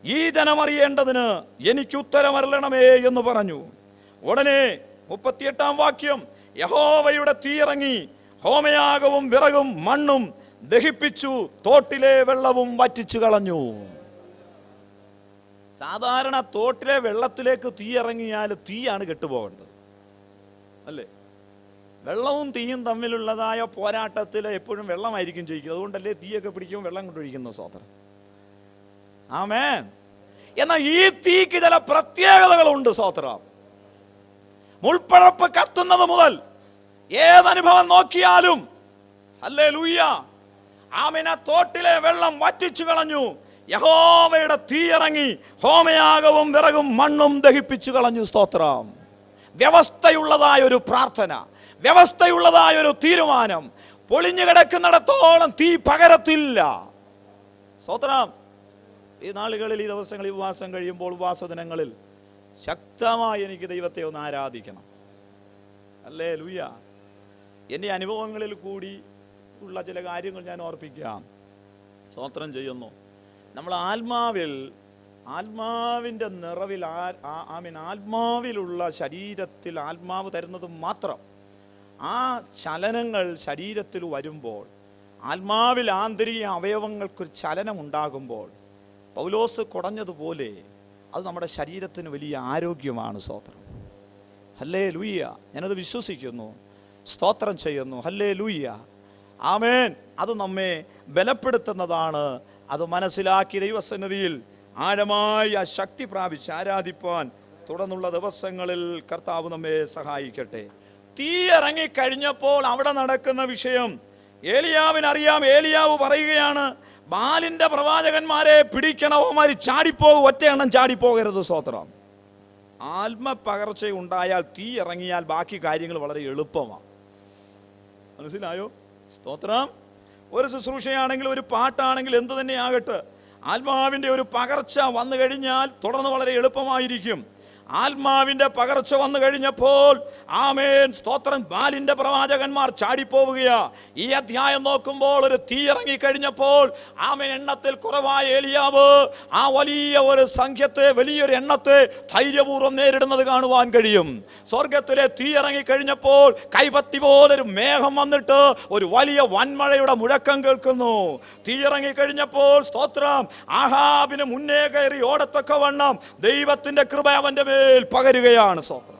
ഈ ജനമറിയേണ്ടതിന് എനിക്ക് ഉത്തരമരുളണമേ എന്ന് പറഞ്ഞു. ഉടനെ 38-ാം വാക്യം, യഹോവയുടെ തീ ഇറങ്ങി ഹോമയാഗവും വിറകും മണ്ണും ദഹിപ്പിച്ചു, തോട്ടിലെ വെള്ളവും വറ്റിച്ചു കളഞ്ഞു. സാധാരണ തോട്ടിലെ വെള്ളത്തിലേക്ക് തീ ഇറങ്ങിയാൽ തീയാണ് കെട്ടുപോകേണ്ടത്, അല്ലേ? വെള്ളവും തീയും തമ്മിലുള്ളതായ പോരാട്ടത്തിൽ എപ്പോഴും വെള്ളമായിരിക്കും ജയിക്കുന്നത്. അതുകൊണ്ടല്ലേ തീയൊക്കെ പിടിക്കുമ്പോൾ വെള്ളം കൊണ്ടൊഴിക്കുന്നു. സ്തോത്രം, ആമേൻ. എന്നാൽ ഈ തീക്ക് ചില പ്രത്യേകതകളുണ്ട്. സ്തോത്രം. മുൾപ്പഴപ്പ് കത്തുന്നത് മുതൽ ഏതനുഭവം നോക്കിയാലും ഹല്ലേലൂയ, ആമേൻ, തോട്ടിലെ വെള്ളം വറ്റിച്ചു കളഞ്ഞു. യഹോവയുടെ തീ ഇറങ്ങി ഹോമയാഗവും വിറകും മണ്ണും ദഹിപ്പിച്ചു കളഞ്ഞു. സ്തോത്രം. വ്യവസ്ഥയുള്ളതായ ഒരു പ്രാർത്ഥന, വ്യവസ്ഥയുള്ളതായ ഒരു തീരുമാനം. പൊളിഞ്ഞു കിടക്കുന്നിടത്തോളം തീ പകരത്തില്ല. സ്തോത്രം. ഈ നാളുകളിൽ, ഈ ദിവസങ്ങളിൽ ഉപവാസം കഴിയുമ്പോൾ, ഉപവാസ ദിനങ്ങളിൽ ശക്തമായി എനിക്ക് ദൈവത്തെ ഒന്ന് ആരാധിക്കണം. ഹല്ലേലൂയ. എൻ്റെ അനുഭവങ്ങളിൽ കൂടി ഉള്ള ചില കാര്യങ്ങൾ ഞാൻ ഓർപ്പിക്കാം. സ്തോത്രം ചെയ്യുന്നു. നമ്മൾ ആത്മാവിൻ്റെ നിറവിൽ ആത്മാവിലുള്ള ശരീരത്തിൽ ആത്മാവ് തരുന്നത് മാത്രം ആ ചലനങ്ങൾ ശരീരത്തിൽ വരുമ്പോൾ, ആത്മാവിൽ ആന്തരിക അവയവങ്ങൾക്കൊരു ചലനം ഉണ്ടാകുമ്പോൾ, പൗലോസ് കുടഞ്ഞതുപോലെ അത് നമ്മുടെ ശരീരത്തിന് വലിയ ആരോഗ്യമാണ്. സ്തോത്രം, ഹല്ലേലൂയ. ഞാനത് വിശ്വസിക്കുന്നു. സ്തോത്രം ചെയ്യുന്നു, ഹല്ലേലൂയ, ആമേൻ. അത് നമ്മെ ബലപ്പെടുത്തുന്നതാണ്. അത് മനസ്സിലാക്കി ദൈവസന്നിധിയിൽ ആഴമായി ആ ശക്തി പ്രാപിച്ച് ആരാധിപ്പാൻ തുടർന്നുള്ള ദിവസങ്ങളിൽ കർത്താവ് നമ്മെ സഹായിക്കട്ടെ. തീ ഇറങ്ങിക്കഴിഞ്ഞപ്പോൾ അവിടെ നടക്കുന്ന വിഷയം ഏലിയാവിനറിയാം. ഏലിയാവ് പറയുകയാണ്, ബാലിന്റെ പ്രവാചകന്മാരെ പിടിക്കണവന്മാർ ചാടിപ്പോകും, ഒറ്റയെണ്ണം ചാടിപ്പോകരുത്. സ്തോത്രം. ആത്മപകർച്ച ഉണ്ടായാൽ, തീ ഇറങ്ങിയാൽ ബാക്കി കാര്യങ്ങൾ വളരെ എളുപ്പമാണ്. മനസ്സിലായോ? സ്തോത്രം. ഒരു ശുശ്രൂഷയാണെങ്കിൽ, ഒരു പാട്ടാണെങ്കിൽ, എന്തു തന്നെ ആകട്ടെ, ആത്മാവിൻ്റെ ഒരു പകർച്ച വന്നു കഴിഞ്ഞാൽ തുടർന്ന് വളരെ എളുപ്പമായിരിക്കും. ആത്മാവിൻ്റെ പകർച്ച വന്നു കഴിഞ്ഞപ്പോൾ ആമേൻ സ്തോത്രം, ബാലിൻ്റെ പ്രവാചകന്മാർ ചാടിപ്പോവുകയാ. ഈ അധ്യായം നോക്കുമ്പോൾ ഒരു തീ ഇറങ്ങിക്കഴിഞ്ഞപ്പോൾ ആമേൻ എണ്ണത്തിൽ കുറവായ ഏലിയാവ് ആ വലിയ ഒരു സംഖ്യത്തെ, വലിയൊരു എണ്ണത്തെ ധൈര്യപൂർവ്വം നേരിടുന്നത് കാണുവാൻ കഴിയും. സ്വർഗത്തിലെ തീ ഇറങ്ങിക്കഴിഞ്ഞപ്പോൾ കൈപത്തി പോലൊരു മേഘം വന്നിട്ട് ഒരു വലിയ വൻമഴയുടെ മുഴക്കം കേൾക്കുന്നു. തീ ഇറങ്ങിക്കഴിഞ്ഞപ്പോൾ സ്തോത്രം, ആഹാബിന് മുന്നേ കയറി ഓടത്തക്കവണ്ണം ദൈവത്തിന്റെ കൃപ അവന്റെ പകരുകയാണ്. സ്തോത്രം.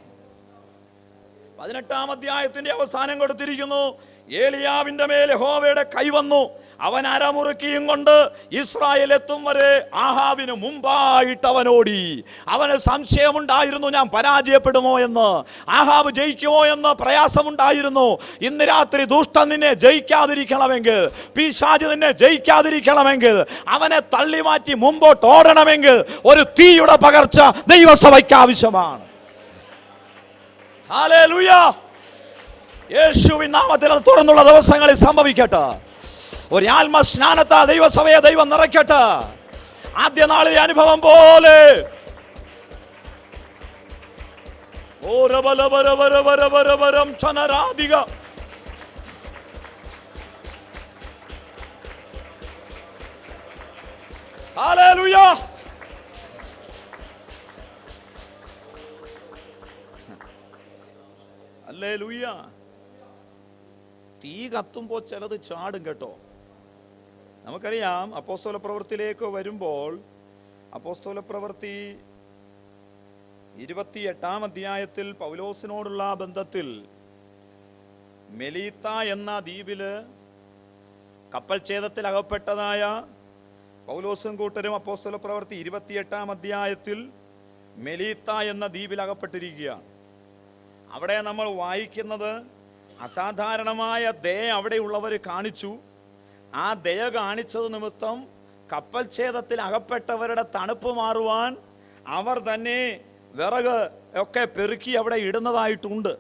18-ാം അധ്യായത്തിന്റെ അവസാനം കൊടുത്തിരിക്കുന്നു, ഏലിയാവിന്റെ മേൽ യഹോവയുടെ കൈ വന്നു, അവൻ അരമുറുക്കിയും കൊണ്ട് ഇസ്രായേൽ എത്തും വരെ ആഹാബിന് മുമ്പായിട്ട് അവൻ ഓടി. അവന് സംശയമുണ്ടായിരുന്നു, ഞാൻ പരാജയപ്പെടുമോ എന്ന്, ആഹാബ് ജയിക്കുമോ എന്ന് പ്രയാസമുണ്ടായിരുന്നു. ഇന്ന് രാത്രി ദുഷ്ടൻ നിന്നെ ജയിക്കാതിരിക്കണമെങ്കിൽ, പിശാച് നിന്നെ ജയിക്കാതിരിക്കണമെങ്കിൽ, അവനെ തള്ളി മാറ്റി മുമ്പോട്ട് ഓടണമെങ്കിൽ ഒരു തീയുടെ പകർച്ച ദൈവസഭയ്ക്ക് ആവശ്യമാണ്. ഹല്ലേലൂയ. യേശുവിൻ നാമത്തിൽ അത് തുടർന്നുള്ള ദിവസങ്ങളിൽ സംഭവിക്കട്ടെ. ഒരു ആത്മസ്നാനത്താൽ ദൈവസഭയെ ദൈവം നിറയ്ക്കട്ടെ. ആദ്യ നാളിലെ അനുഭവം പോലെ ഹല്ലേലൂയ. ഹല്ലേലൂയ. തീ കത്തുമ്പോൾ ചിലത് ചാടും കേട്ടോ. നമുക്കറിയാം, അപ്പോസ്തല പ്രവൃത്തിയിലേക്ക് വരുമ്പോൾ അപ്പോസ്തല പ്രവൃത്തി 28-ാം അധ്യായത്തിൽ പൗലോസിനോടുള്ള ബന്ധത്തിൽ മെലീത്ത എന്ന ദ്വീപില് കപ്പൽ ഛേദത്തിൽ അകപ്പെട്ടതായ പൗലോസും കൂട്ടരും അപ്പോസ്തല പ്രവൃത്തി 28-ാം അധ്യായത്തിൽ മെലീത്ത എന്ന ദ്വീപിൽ അകപ്പെട്ടിരിക്കുകയാണ്. അവിടെ നമ്മൾ വായിക്കുന്നത്, അസാധാരണമായ ദയ അവിടെയുള്ളവർ കാണിച്ചു. ആ ദയ കാണിച്ചത് നിമിത്തം കപ്പൽ ഛേദത്തിൽ അകപ്പെട്ടവരുടെ തണുപ്പ് മാറുവാൻ അവർ തന്നെ വിറക് ഒക്കെ പെറുക്കി അവിടെ ഇടുന്നതായിട്ടുണ്ട്.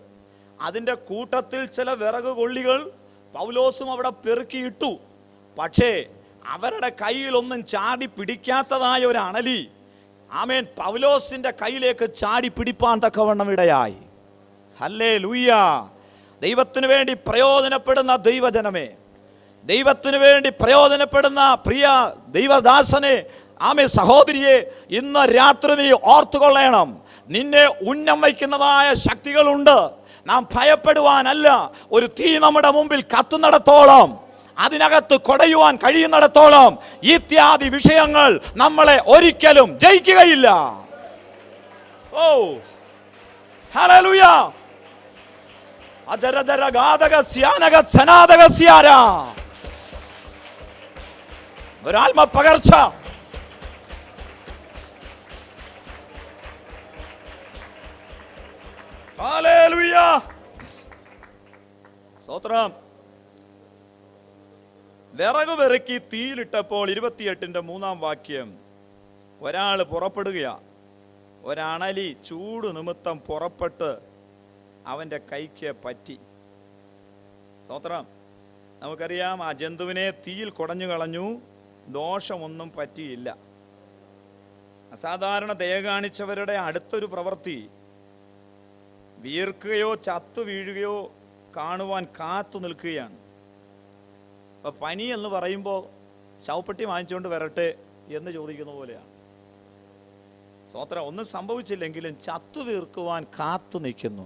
അതിൻ്റെ കൂട്ടത്തിൽ ചില വിറക് കൊള്ളികൾ പൗലോസും അവിടെ പെറുക്കിയിട്ടു. പക്ഷേ അവരുടെ കയ്യിലൊന്നും ചാടി പിടിക്കാത്തതായ ഒരു അണലി ആമേൻ പൗലോസിന്റെ കയ്യിലേക്ക് ചാടി പിടിപ്പാൻ തക്കവണ്ണം ഇടയായി. ഹല്ലേലൂയ. ദൈവത്തിന് വേണ്ടി പ്രയോജനപ്പെടുന്ന ദൈവജനമേ, ദൈവത്തിന് വേണ്ടി പ്രയോജനപ്പെടുന്ന പ്രിയ ദൈവദാസനെ, ആമേ സഹോദരിയെ, ഇന്ന് രാത്രി നീ ഓർത്തുകൊള്ളണം, നിന്നെ ഉന്നം വയ്ക്കുന്നതായ ശക്തികളുണ്ട്. നാം ഭയപ്പെടുവാനല്ല. ഒരു തീ നമ്മുടെ മുമ്പിൽ കത്തുന്നിടത്തോളം, അതിനകത്ത് കൊടയുവാൻ കഴിയുന്നിടത്തോളം ഇത്യാദി വിഷയങ്ങൾ നമ്മളെ ഒരിക്കലും ജയിക്കുകയില്ല. ഓ ഹല്ലേലൂയ. ഒരാത്മ പകർച്ച, ഹല്ലേലൂയ. സ്തോത്രം. വിറക് പെറുക്കി തീയിലിട്ടപ്പോൾ 28-ന്റെ 3-ാം വാക്യം, ഒരാൾ പുറപ്പെടുകയാ. ഒരണലി ചൂട് നിമിത്തം പുറപ്പെട്ട് അവൻ്റെ കൈക്ക് പറ്റി. സ്തോത്രം. നമുക്കറിയാം, ആ ജന്തുവിനെ തീയിൽ കുടഞ്ഞു കളഞ്ഞു, ദോഷമൊന്നും പറ്റിയില്ല. അസാധാരണ ദയ കാണിച്ചവരുടെ അടുത്തൊരു പ്രവൃത്തി വീർക്കുകയോ ചത്തു വീഴുകയോ കാണുവാൻ കാത്തു നിൽക്കുകയാണ്. അപ്പോൾ പനി എന്ന് പറയുമ്പോൾ ശവപ്പെട്ടി വാങ്ങിച്ചുകൊണ്ട് വരട്ടെ എന്ന് ചോദിക്കുന്ന പോലെയാണ്. സ്തോത്രം. ഒന്നും സംഭവിച്ചില്ലെങ്കിലും ചത്തു വീർക്കുവാൻ കാത്തു നിൽക്കുന്നു.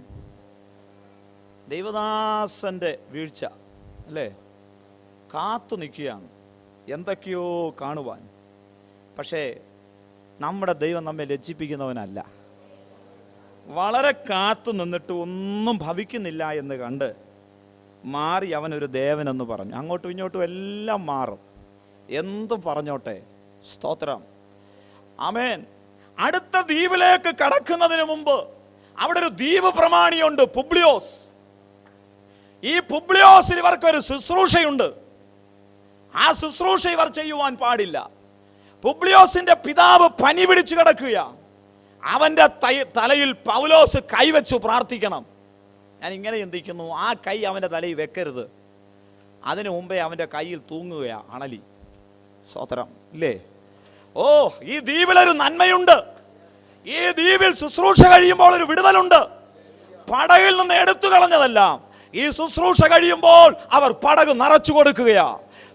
ദൈവദാസന്റെ വീഴ്ച അല്ലേ, കാത്തു നിൽക്കുകയാണ് എന്തൊക്കെയോ കാണുവാൻ. പക്ഷേ നമ്മുടെ ദൈവം നമ്മെ ലജ്ജിപ്പിക്കുന്നവനല്ല. വളരെ കാത്തു നിന്നിട്ട് ഒന്നും ഭവിക്കുന്നില്ല എന്ന് കണ്ട് മാറി അവനൊരു ദേവനെന്ന് പറഞ്ഞു. അങ്ങോട്ടും ഇങ്ങോട്ടും എല്ലാം മാറും, എന്തും പറഞ്ഞോട്ടെ. സ്തോത്രം. ആമേൻ. അടുത്ത ദ്വീപിലേക്ക് കടക്കുന്നതിന് മുമ്പ് അവിടെ ഒരു ദ്വീപ് പ്രമാണിയുണ്ട്, പുബ്ലിയോസ്. ഈ പുബ്ലിയോസിൽ ഇവർക്കൊരു ശുശ്രൂഷയുണ്ട്. ആ ശുശ്രൂഷ ഇവർ ചെയ്യുവാൻ പാടില്ല. പുബ്ലിയോസിന്റെ പിതാവ് പനി പിടിച്ചു കിടക്കുക. അവന്റെ തലയിൽ പൗലോസ് കൈവച്ചു പ്രാർത്ഥിക്കണം. ഞാൻ ഇങ്ങനെ ചിന്തിക്കുന്നു, ആ കൈ അവന്റെ തലയിൽ വെക്കരുത്. അതിനു മുമ്പേ അവന്റെ കയ്യിൽ തൂങ്ങുകയാ അണലി. സ്തോത്രം ഇല്ലേ? ഓ, ഈ ദ്വീപിലൊരു നന്മയുണ്ട്. ഈ ദ്വീപിൽ ശുശ്രൂഷ കഴിയുമ്പോൾ ഒരു വിടുതലുണ്ട്. പടകിൽ നിന്ന് എടുത്തു കളഞ്ഞതെല്ലാം ഈ ശുശ്രൂഷ കഴിയുമ്പോൾ അവർ പടക് നിറച്ചു കൊടുക്കുകയാ.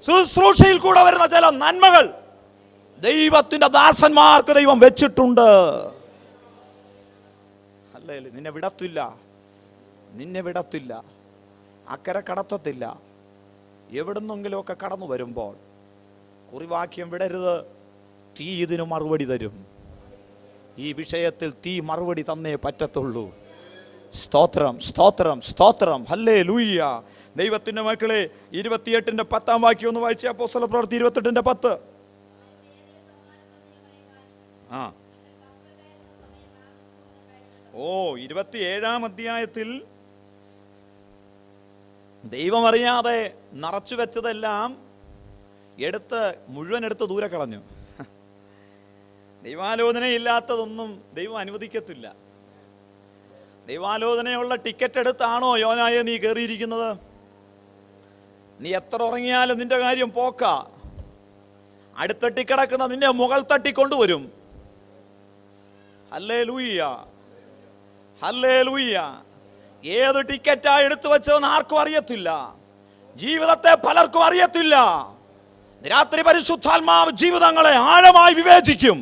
ശുശ്രൂഷയിൽ കൂടെ വരുന്ന ചില നന്മകൾ ദൈവത്തിന്റെ ദാസന്മാർക്ക് ദൈവം വെച്ചിട്ടുണ്ട്. അല്ലേ? നിന്നെ വിടത്തില്ല, നിന്നെ വിടത്തില്ല, അക്കരെ കടത്തത്തില്ല. എവിടുന്നെങ്കിലുമൊക്കെ കടന്നു വരുമ്പോൾ കുറിവാക്യം വിടരുത്. തീ ഇതിന് മറുപടി തരും. ഈ വിഷയത്തിൽ തീ മറുപടി തന്നേ പറ്റത്തുള്ളൂ. സ്തോത്രം, സ്തോത്രം, സ്തോത്രം. ഹല്ലേലൂയ. ദൈവത്തിന്റെ മക്കളെ, 28-ന്റെ 10-ാം വാക്യം ഒന്ന് വായിച്ചേ. അപ്പോസ്തലപ്രവൃത്തി 28-ന്റെ 10. ആ, ഓ, 27-ാം അധ്യായത്തിൽ ദൈവം അറിയാതെ നിറച്ചു വെച്ചതെല്ലാം മുഴുവൻ എടുത്ത് ദൂരെ കളഞ്ഞു. ദൈവാലോചനയില്ലാത്തതൊന്നും ദൈവം അനുവദിക്കത്തില്ല. ദൈവാലോചനയുള്ള ടിക്കറ്റ് എടുത്താണോ യോനായെ നീ കയറിയിരിക്കുന്നത്? നീ എത്ര ഉറങ്ങിയാലും നിന്റെ കാര്യം പോക്ക. അടുത്തട്ടി കിടക്കുന്ന നിന്നെ മുകൾ തട്ടിക്കൊണ്ടുവരും. Hallelujah, hallelujah. ഏത് ടിക്കറ്റാ എടുത്തു വെച്ചതെന്ന് ആർക്കും അറിയത്തില്ല. ജീവിതത്തെ പലർക്കും അറിയത്തില്ല. രാത്രി പരിശുദ്ധാത്മാവ് ജീവിതങ്ങളെ ആഴമായി വിവേചിക്കും.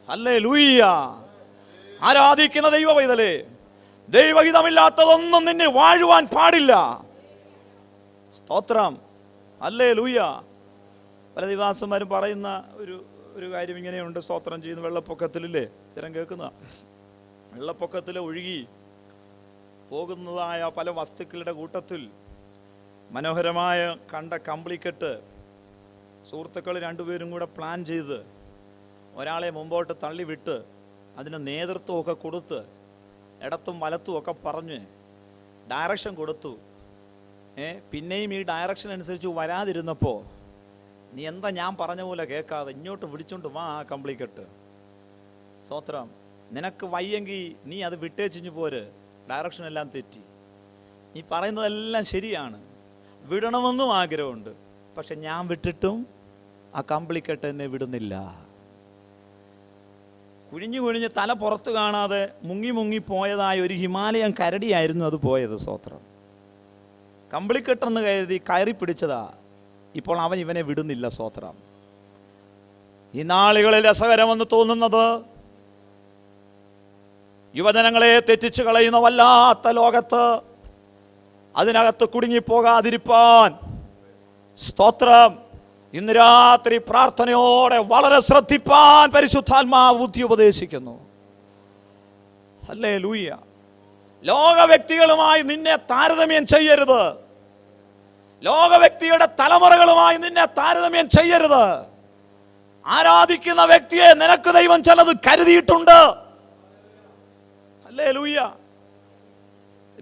ഹല്ലേലൂയ. ആരാധിക്കുന്ന ദൈവ പൈതലേ, ദൈവഹിതമില്ലാത്തതൊന്നും നിന്നെ വാഴുവാൻ പാടില്ല. സ്തോത്രം, ഹല്ലേലൂയ. പല ദിവാസന്മാരും പറയുന്ന ഒരു കാര്യം ഇങ്ങനെയുണ്ട്. സ്തോത്രം ചെയ്യുന്ന വെള്ളപ്പൊക്കത്തിലില്ലേ, സ്ഥിരം കേൾക്കുന്ന വെള്ളപ്പൊക്കത്തിൽ ഒഴുകി പോകുന്നതായ പല വസ്തുക്കളുടെ കൂട്ടത്തിൽ മനോഹരമായ കണ്ട കമ്പിളിക്കെട്ട് സുഹൃത്തുക്കൾ രണ്ടുപേരും കൂടെ പ്ലാൻ ചെയ്ത് ഒരാളെ മുമ്പോട്ട് തള്ളിവിട്ട് അതിന് നേതൃത്വമൊക്കെ കൊടുത്ത് ഇടത്തും വലത്തും ഒക്കെ പറഞ്ഞ് ഡയറക്ഷൻ കൊടുത്തു. പിന്നെയും ഈ ഡയറക്ഷൻ അനുസരിച്ച് വരാതിരുന്നപ്പോൾ നീ എന്താ ഞാൻ പറഞ്ഞ പോലെ കേൾക്കാതെ ഇങ്ങോട്ട് വിളിച്ചോണ്ട് വാ ആ കമ്പിളിക്കെട്ട്. സ്തോത്രം. നിനക്ക് വയ്യെങ്കിൽ നീ അത് വിട്ടേച്ചിഞ്ഞു പോര്. ഡയറക്ഷൻ എല്ലാം തെറ്റി. നീ പറയുന്നതെല്ലാം ശരിയാണ്, വിടണമെന്നും ആഗ്രഹമുണ്ട്. പക്ഷെ ഞാൻ വിട്ടിട്ടും ആ കമ്പിളിക്കെട്ട് എന്നെ വിടുന്നില്ല. കുഴിഞ്ഞു കുഴിഞ്ഞ് തല പുറത്ത് കാണാതെ മുങ്ങി പോയതായ ഒരു ഹിമാലയൻ കരടിയായിരുന്നു അത് പോയത്. സ്തോത്രം. കമ്പിളിക്കെട്ടെന്ന് കരുതി കയറി പിടിച്ചതാ. ഇപ്പോൾ അവൻ ഇവനെ വിടുന്നില്ല. സ്തോത്രം. ഈ നാളുകളിൽ രസകരമെന്ന് തോന്നുന്നത്, യുവജനങ്ങളെ തെറ്റിച്ചു കളയുന്ന വല്ലാത്ത ലോകത്ത് അതിനകത്ത് കുടുങ്ങിപ്പോകാതിരിപ്പാൻ, സ്തോത്രം, ഇന്ന് രാത്രി പ്രാർത്ഥനയോടെ വളരെ ശ്രദ്ധിപ്പാൻ പരിശുദ്ധാത്മാവ് ബുദ്ധി ഉപദേശിക്കുന്നു. ഹല്ലേലൂയ. ലോക വ്യക്തികളുമായി നിന്നെ താരതമ്യം ചെയ്യരുത്. ലോക വ്യക്തിയുടെ തലമുറകളുമായി നിന്നെ താരതമ്യം ചെയ്യരുത്. ആരാധിക്കുന്ന വ്യക്തിയെ നിനക്ക് ദൈവം ചിലത് കരുതിയിട്ടുണ്ട്. ഹല്ലേലൂയ.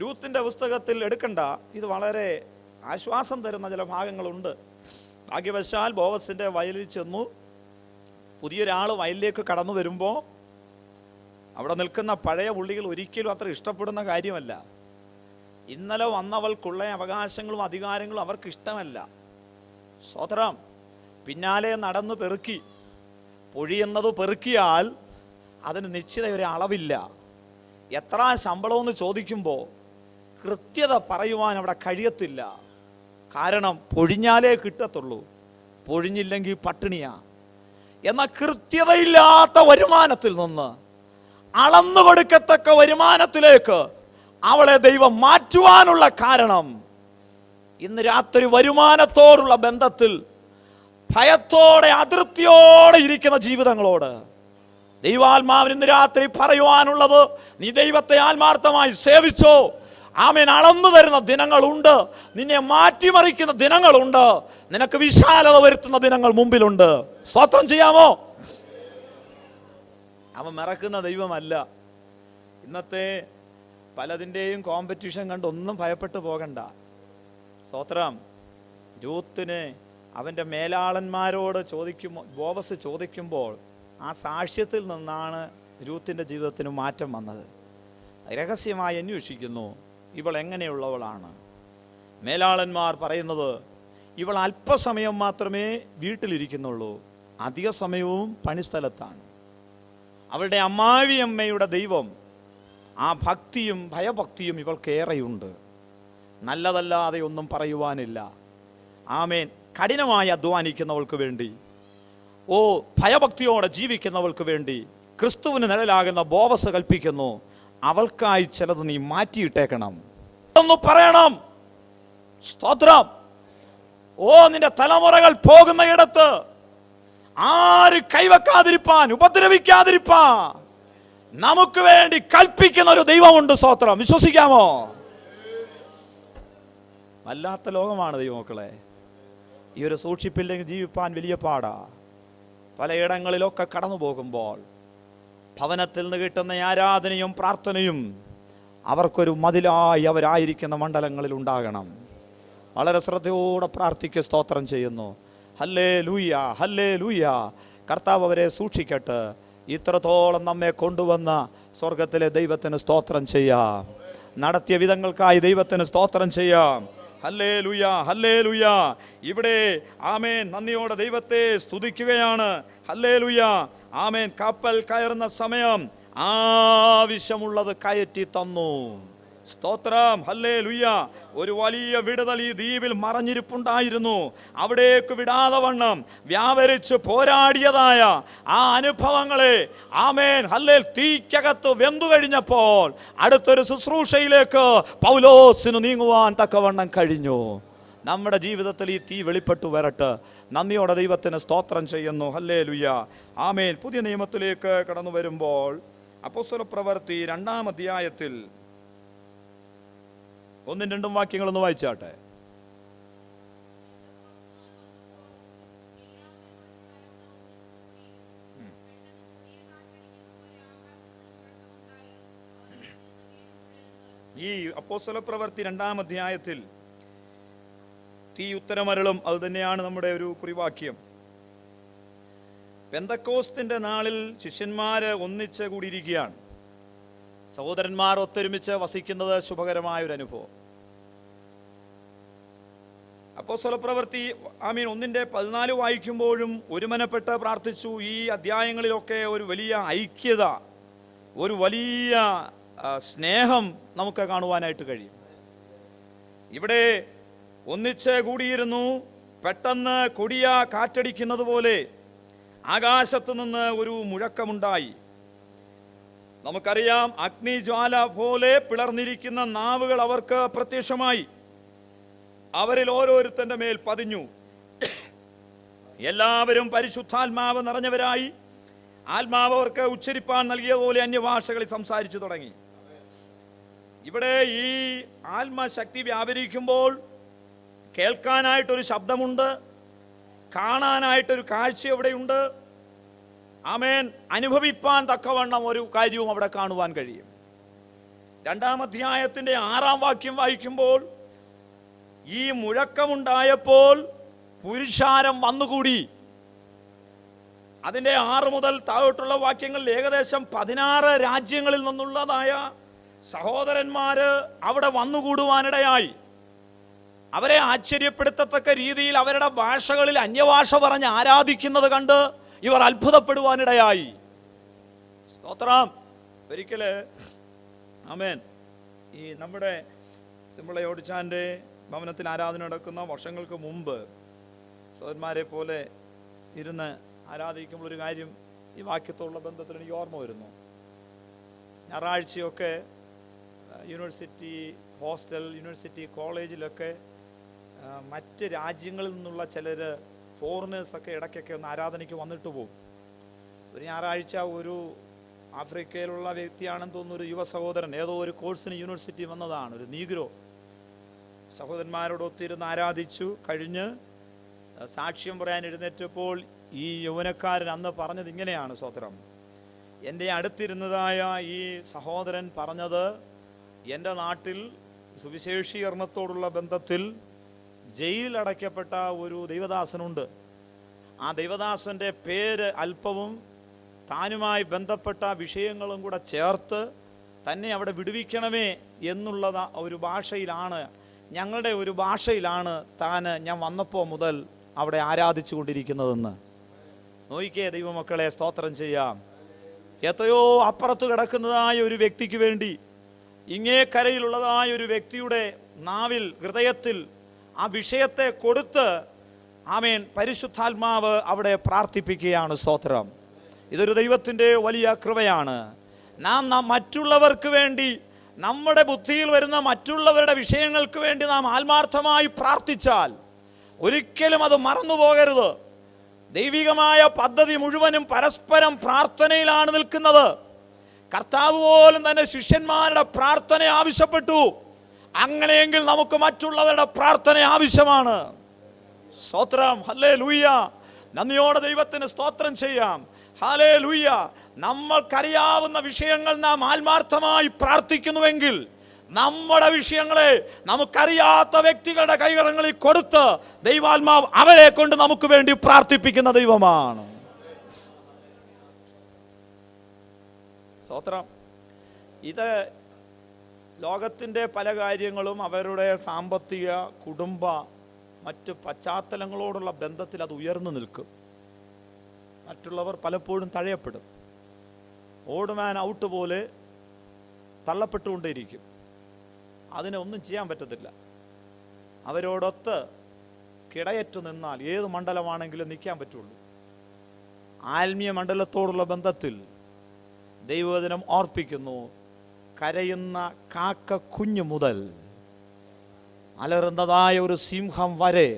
രൂത്തിന്റെ പുസ്തകത്തിൽ എടുക്കണ്ട, ഇത് വളരെ ആശ്വാസം തരുന്ന ചില ഭാഗങ്ങളുണ്ട്. ഭാഗ്യവശാൽ ബോവസിന്റെ വയലിൽ ചെന്നു. പുതിയൊരാൾ വയലിലേക്ക് കടന്നു വരുമ്പോൾ അവിടെ നിൽക്കുന്ന പഴയ പുള്ളികൾ ഒരിക്കലും അത്ര ഇഷ്ടപ്പെടുന്ന കാര്യമല്ല. ഇന്നലെ വന്നവൾക്കുള്ള അവകാശങ്ങളും അധികാരങ്ങളും അവർക്ക് ഇഷ്ടമല്ല. സ്തോത്രം. പിന്നാലെ നടന്നു പെറുക്കി. പൊഴിയുന്നത് പെറുക്കിയാൽ അതിന് നിശ്ചിത ഒരു അളവില്ല. എത്ര ശമ്പളമെന്ന് ചോദിക്കുമ്പോൾ കൃത്യത പറയുവാൻ അവിടെ കഴിയത്തില്ല. കാരണം പൊഴിഞ്ഞാലേ കിട്ടത്തുള്ളൂ, പൊഴിഞ്ഞില്ലെങ്കിൽ പട്ടിണിയാ. എന്നാൽ കൃത്യതയില്ലാത്ത വരുമാനത്തിൽ നിന്ന് അളന്നു കൊടുക്കത്തക്ക വരുമാനത്തിലേക്ക് അവളെ ദൈവം മാറ്റുവാനുള്ള കാരണം, ഇന്ന് രാത്രി വരുമാനത്തോടുള്ള ബന്ധത്തിൽ ഭയത്തോടെ അതൃപ്തിയോടെ ഇരിക്കുന്ന ജീവിതങ്ങളോട് ദൈവാത്മാവിന് ഇന്ന് രാത്രി പറയുവാനുള്ളത്, നീ ദൈവത്തെ ആത്മാർത്ഥമായി സേവിച്ചോ. ആമേൻ. അളന്നു തരുന്ന ദിനങ്ങളുണ്ട്, നിന്നെ മാറ്റിമറിക്കുന്ന ദിനങ്ങളുണ്ട്, നിനക്ക് വിശാലത വരുത്തുന്ന ദിനങ്ങൾ മുമ്പിലുണ്ട്. സ്തോത്രം ചെയ്യാമോ? അവൻ മറക്കുന്ന ദൈവമല്ല. ഇന്നത്തെ പലതിൻ്റെയും കോമ്പറ്റീഷൻ കണ്ട് ഒന്നും ഭയപ്പെട്ടു പോകണ്ട. സ്തോത്രം. രൂത്തിന് അവൻ്റെ മേലാളന്മാരോട് ബോവസ് ചോദിക്കുമ്പോൾ ആ സാക്ഷ്യത്തിൽ നിന്നാണ് രൂത്തിൻ്റെ ജീവിതത്തിന് മാറ്റം വന്നത്. രഹസ്യമായി അന്വേഷിക്കുന്നു, ഇവൾ എങ്ങനെയുള്ളവളാണ്. മേലാളന്മാർ പറയുന്നത്, ഇവൾ അല്പസമയം മാത്രമേ വീട്ടിലിരിക്കുന്നുള്ളൂ, അധിക സമയവും പണിസ്ഥലത്താണ്. അവളുടെ അമ്മാവിയമ്മയുടെ ദൈവം, ആ ഭക്തിയും ഭയഭക്തിയും ഇവൾക്കേറെയുണ്ട്. നല്ലതല്ലാതെ ഒന്നും പറയുവാനില്ല. ആമേൻ. കഠിനമായി അധ്വാനിക്കുന്നവൾക്ക് വേണ്ടി, ഭയഭക്തിയോടെ ജീവിക്കുന്നവൾക്ക് വേണ്ടി ക്രിസ്തുവിന് നിഴലാകുന്ന ബോവസ് കൽപ്പിക്കുന്നു, അവൾക്കായി ചിലത് നീ മാറ്റിയിട്ടേക്കണം എന്ന് പറയണം. സ്തോത്രം. നിന്റെ തലമുറകൾ പോകുന്ന ഇടത്ത് ആര് കൈവെക്കാതിരിപ്പാൻ, ഉപദ്രവിക്കാതിരിപ്പാൻ നമുക്ക് വേണ്ടി കൽപ്പിക്കുന്ന ഒരു ദൈവമുണ്ട്. സ്തോത്രം. വിശ്വസിക്കാമോ? വല്ലാത്ത ലോകമാണ് ദൈവമക്കളെ. ഈ ഒരു സൂക്ഷിപ്പില്ലെങ്കിൽ ജീവിപ്പാൻ വലിയ പാടാ. പലയിടങ്ങളിലൊക്കെ കടന്നു പോകുമ്പോൾ ഭവനത്തിൽ നിന്ന് കിട്ടുന്ന ആരാധനയും പ്രാർത്ഥനയും അവർക്കൊരു മതിലായി അവരായിരിക്കുന്ന മണ്ഡലങ്ങളിൽ ഉണ്ടാകണം. വളരെ ശ്രദ്ധയോടെ പ്രാർത്ഥിക്കുക. സ്തോത്രം ചെയ്യുന്നു. Hallelujah, hallelujah. കർത്താവ് അവരെ സൂക്ഷിക്കട്ടെ. ഇത്രത്തോളം നമ്മെ കൊണ്ടുവന്ന സ്വർഗത്തിലെ ദൈവത്തിന് സ്തോത്രം ചെയ്യാം. നടത്തിയ വിധങ്ങൾക്കായി ദൈവത്തിന് സ്തോത്രം ചെയ്യാം. Hallelujah, hallelujah. ഇവിടെ ആമേൻ നന്ദിയോടെ ദൈവത്തെ സ്തുതിക്കുകയാണ്. ഹല്ലേലൂയ, ആമേൻ. കപ്പൽ കയറുന്ന സമയം ആവശ്യമുള്ളത് കയറ്റി തന്നു. സ്തോത്രം. ഹല്ലേലൂയ. ഒരു വലിയ വിടുതൽ ഈ ദ്വീപിൽ മറഞ്ഞിരിപ്പുണ്ടായിരുന്നു. അവിടേക്ക് വിടാതെ വണ്ണം വ്യാപരിച്ച് പോരാടിയതായ ആ അനുഭവങ്ങളെ ആമേൻ തീക്കകത്ത് വെന്തു കഴിഞ്ഞപ്പോൾ അടുത്തൊരു ശുശ്രൂഷയിലേക്ക് പൗലോസിന് നീങ്ങുവാൻ തക്കവണ്ണം കഴിഞ്ഞു. നമ്മുടെ ജീവിതത്തിൽ ഈ തീ വെളിപ്പെട്ടു വരട്ടെ. നന്ദിയോടെ ദൈവത്തിന് സ്തോത്രം ചെയ്യുന്നു. ഹല്ലേലൂയ, ആമേൻ. പുതിയ നിയമത്തിലേക്ക് കടന്നു വരുമ്പോൾ അപ്പോസ്തലപ്രവൃത്തി 2-ാം അധ്യായത്തിൽ 1-2 വാക്യങ്ങളൊന്ന് വായിച്ചാട്ടെ. ഈ അപ്പോസ്തലപ്രവൃത്തി 2-ാം അധ്യായത്തിൽ തീ ഉത്തരമരുളും. അത് തന്നെയാണ് നമ്മുടെ ഒരു കുറിവാക്യം. പെന്തക്കോസ്തിന്റെ നാളിൽ ശിഷ്യന്മാര് ഒന്നിച്ച് കൂടിയിരിക്കുകയാണ്. സഹോദരന്മാർ ഒത്തൊരുമിച്ച് വസിക്കുന്നത് ശുഭകരമായ ഒരു അനുഭവം. അപ്പോസ്തലപ്രവൃത്തി 1:14 വായിക്കുമ്പോഴും ഒരുമനപ്പെട്ട് പ്രാർത്ഥിച്ചു. ഈ അധ്യായങ്ങളിലൊക്കെ ഒരു വലിയ ഐക്യത, ഒരു വലിയ സ്നേഹം നമുക്ക് കാണുവാനായിട്ട് കഴിയും. ഇവിടെ ഒന്നിച്ച് കൂടിയിരുന്നു. പെട്ടെന്ന് കൊടിയ കാറ്റടിക്കുന്നത് പോലെ ആകാശത്ത് നിന്ന് ഒരു മുഴക്കമുണ്ടായി. നമുക്കറിയാം, അഗ്നിജ്വാല പോലെ പിളർന്നിരിക്കുന്ന നാവുകൾ അവർക്ക് പ്രത്യക്ഷമായി. അവരിൽ ഓരോരുത്തന്റെ മേൽ പതിഞ്ഞു. എല്ലാവരും പരിശുദ്ധാത്മാവ് നിറഞ്ഞവരായി ആത്മാവ് അവർക്ക് ഉച്ചരിപ്പാൻ നൽകിയ പോലെ അന്യഭാഷകളിൽ സംസാരിച്ചു തുടങ്ങി. ഇവിടെ ഈ ആത്മശക്തി വ്യാപരിക്കുമ്പോൾ കേൾക്കാനായിട്ടൊരു ശബ്ദമുണ്ട്, കാണാനായിട്ടൊരു കാഴ്ച എവിടെയുണ്ട്. ആമേൻ. അനുഭവിപ്പാൻ തക്കവണ്ണം ഒരു കാര്യവും അവിടെ കാണുവാൻ കഴിയും. 2-ാം അധ്യായത്തിന്റെ 6-ാം വാക്യം വായിക്കുമ്പോൾ ഈ മുഴക്കമുണ്ടായപ്പോൾ പുരുഷാരം വന്നുകൂടി. അതിന്റെ 6 മുതൽ താഴോട്ടുള്ള വാക്യങ്ങളിൽ ഏകദേശം 16 രാജ്യങ്ങളിൽ നിന്നുള്ളതായ സഹോദരന്മാര് അവിടെ വന്നുകൂടുവാനിടയായി. അവരെ ആശ്ചര്യപ്പെടുത്തത്തക്ക രീതിയിൽ അവരുടെ ഭാഷകളിൽ അന്യഭാഷ പറഞ്ഞ് ആരാധിക്കുന്നത് കണ്ട് ഇവർ അത്ഭുതപ്പെടുവാനിടയായി. സ്തോത്രം. ഒരിക്കല് ആമേൻ ഈ നമ്മുടെ സിമ്പിളയോടിച്ചാൻ്റെ ഭവനത്തിൽ ആരാധന നടക്കുന്ന വർഷങ്ങൾക്ക് മുമ്പ് സഹോദരന്മാരെ പോലെ ഇരുന്ന് ആരാധിക്കുമ്പോൾ ഒരു കാര്യം ഈ വാക്യത്തോടുള്ള ബന്ധത്തിൽ എനിക്ക് ഓർമ്മ വരുന്നു. ഞായറാഴ്ചയൊക്കെ യൂണിവേഴ്സിറ്റി ഹോസ്റ്റൽ, യൂണിവേഴ്സിറ്റി കോളേജിലൊക്കെ മറ്റ് രാജ്യങ്ങളിൽ നിന്നുള്ള ചിലർ ഫോറിനേഴ്സൊക്കെ ഇടയ്ക്കൊക്കെ ഒന്ന് ആരാധനയ്ക്ക് വന്നിട്ട് പോകും. ഒരു ഞായറാഴ്ച ഒരു ആഫ്രിക്കയിലുള്ള വ്യക്തിയാണെന്ന് തോന്നുന്നു, ഒരു യുവ സഹോദരൻ ഏതോ ഒരു കോഴ്സിന് യൂണിവേഴ്സിറ്റി വന്നതാണ്, ഒരു നീഗ്രോ. സഹോദരന്മാരോട് ഒത്തിരുന്ന് ആരാധിച്ചു കഴിഞ്ഞ് സാക്ഷ്യം പറയാൻ എഴുന്നേറ്റപ്പോൾ ഈ യൗവനക്കാരൻ അന്ന് പറഞ്ഞത് ഇങ്ങനെയാണ്: സ്തോത്രം, എൻ്റെ അടുത്തിരുന്നതായ ഈ സഹോദരൻ പറഞ്ഞത്, എൻ്റെ നാട്ടിൽ സുവിശേഷീകരണത്തോടുള്ള ബന്ധത്തിൽ ജയിലിലടയ്ക്കപ്പെട്ട ഒരു ദൈവദാസനുണ്ട്. ആ ദൈവദാസൻ്റെ പേര് അല്പവും താനുമായി ബന്ധപ്പെട്ട വിഷയങ്ങളും കൂടെ ചേർത്ത് തന്നെ അവിടെ വിടുവിക്കണമേ എന്നുള്ള ഒരു ഭാഷയിലാണ്, ഞങ്ങളുടെ ഒരു ഭാഷയിലാണ് ഞാൻ വന്നപ്പോൾ മുതൽ അവിടെ ആരാധിച്ചു കൊണ്ടിരിക്കുന്നതെന്ന്. നോയിക്കേ ദൈവമക്കളെ, സ്തോത്രം ചെയ്യാം. എത്രയോ അപ്പുറത്ത് കിടക്കുന്നതായ ഒരു വ്യക്തിക്ക് വേണ്ടി ഇങ്ങേ കരയിലുള്ളതായ ഒരു വ്യക്തിയുടെ നാവിൽ, ഹൃദയത്തിൽ ആ വിഷയത്തെ കൊടുത്ത് ആമേൻ പരിശുദ്ധാത്മാവ് അവിടെ പ്രാർത്ഥിപ്പിക്കുകയാണ്. സ്തോത്രം. ഇതൊരു ദൈവത്തിൻ്റെ വലിയ കൃപയാണ്. നാം മറ്റുള്ളവർക്ക് വേണ്ടി, നമ്മുടെ ബുദ്ധിയിൽ വരുന്ന മറ്റുള്ളവരുടെ വിഷയങ്ങൾക്ക് വേണ്ടി നാം ആത്മാർത്ഥമായി പ്രാർത്ഥിച്ചാൽ ഒരിക്കലും അത് മറന്നു പോകരുത്. ദൈവികമായ പദ്ധതി മുഴുവനും പരസ്പരം പ്രാർത്ഥനയിലാണ് നിൽക്കുന്നത്. കർത്താവ് പോലും തന്നെ ശിഷ്യന്മാരുടെ പ്രാർത്ഥന ആവശ്യപ്പെട്ടു. അങ്ങനെയെങ്കിൽ നമുക്ക് മറ്റുള്ളവരുടെ പ്രാർത്ഥന ആവശ്യമാണ്. സ്തോത്രം. ഹല്ലേലൂയ. നന്ദിയോടെ ദൈവത്തിന് സ്തോത്രം ചെയ്യാം. ഹല്ലേലൂയ. നമ്മൾക്കറിയാവുന്ന വിഷയങ്ങൾ നാം ആത്മാർത്ഥമായി പ്രാർത്ഥിക്കുന്നുവെങ്കിൽ നമ്മുടെ വിഷയങ്ങളെ നമുക്കറിയാത്ത വ്യക്തികളുടെ കൈകളിൽ കൊടുത്ത് ദൈവാത്മാവ് അവരെ കൊണ്ട് നമുക്ക് വേണ്ടി പ്രാർത്ഥിപ്പിക്കുന്ന ദൈവമാണ്. സ്തോത്രം. ഇത് ലോകത്തിൻ്റെ പല കാര്യങ്ങളും അവരുടെ സാമ്പത്തിക, കുടുംബ, മറ്റ് പശ്ചാത്തലങ്ങളോടുള്ള ബന്ധത്തിൽ അത് ഉയർന്നു നിൽക്കും. മറ്റുള്ളവർ പലപ്പോഴും തഴയപ്പെടും. ഓഡ് മാൻ ഔട്ട് പോലെ തള്ളപ്പെട്ടുകൊണ്ടേയിരിക്കും. അതിനെ ഒന്നും ചെയ്യാൻ പറ്റത്തില്ല. അവരോടൊത്ത് കിടയറ്റു നിന്നാൽ ഏത് മണ്ഡലമാണെങ്കിലും നിൽക്കാൻ പറ്റുള്ളൂ. ആത്മീയ മണ്ഡലത്തോടുള്ള ബന്ധത്തിൽ ദൈവവചനം ഓർപ്പിക്കുന്നു, കരയുന്ന കാക്ക കുഞ്ഞു മുതൽ അലറുന്നതായ ഒരു സിംഹം വരെ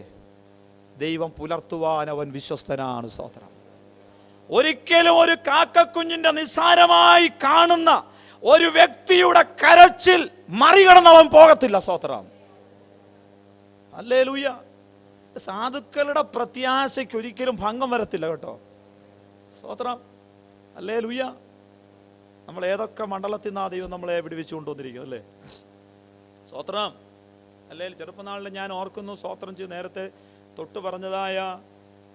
ദൈവം പുലർത്തുവാൻ അവൻ വിശ്വസ്തനാണ്. സ്തോത്രം. ഒരിക്കലും ഒരു കാക്കക്കുഞ്ഞിന്റെ നിസ്സാരമായി കാണുന്ന ഒരു വ്യക്തിയുടെ കരച്ചിൽ മറികടന്നവൻ പോകത്തില്ല. സ്തോത്രം. ഹല്ലേലൂയ. സാധുക്കളുടെ പ്രത്യാശയ്ക്ക് ഒരിക്കലും ഭംഗം വരത്തില്ല കേട്ടോ. സ്തോത്രം. ഹല്ലേലൂയ. നമ്മൾ ഏതൊക്കെ മണ്ഡലത്തിൽ നിന്നാ ദൈവം നമ്മളെ വിടുവിച്ചു കൊണ്ടുവന്നിരിക്കുന്നത് അല്ലേ. സ്തോത്രം. അല്ലേ. ചെറുപ്പനാളിൽ ഞാൻ ഓർക്കുന്നു, സ്തോത്രം ചെയ്ത് നേരത്തെ തൊട്ട് പറഞ്ഞതായ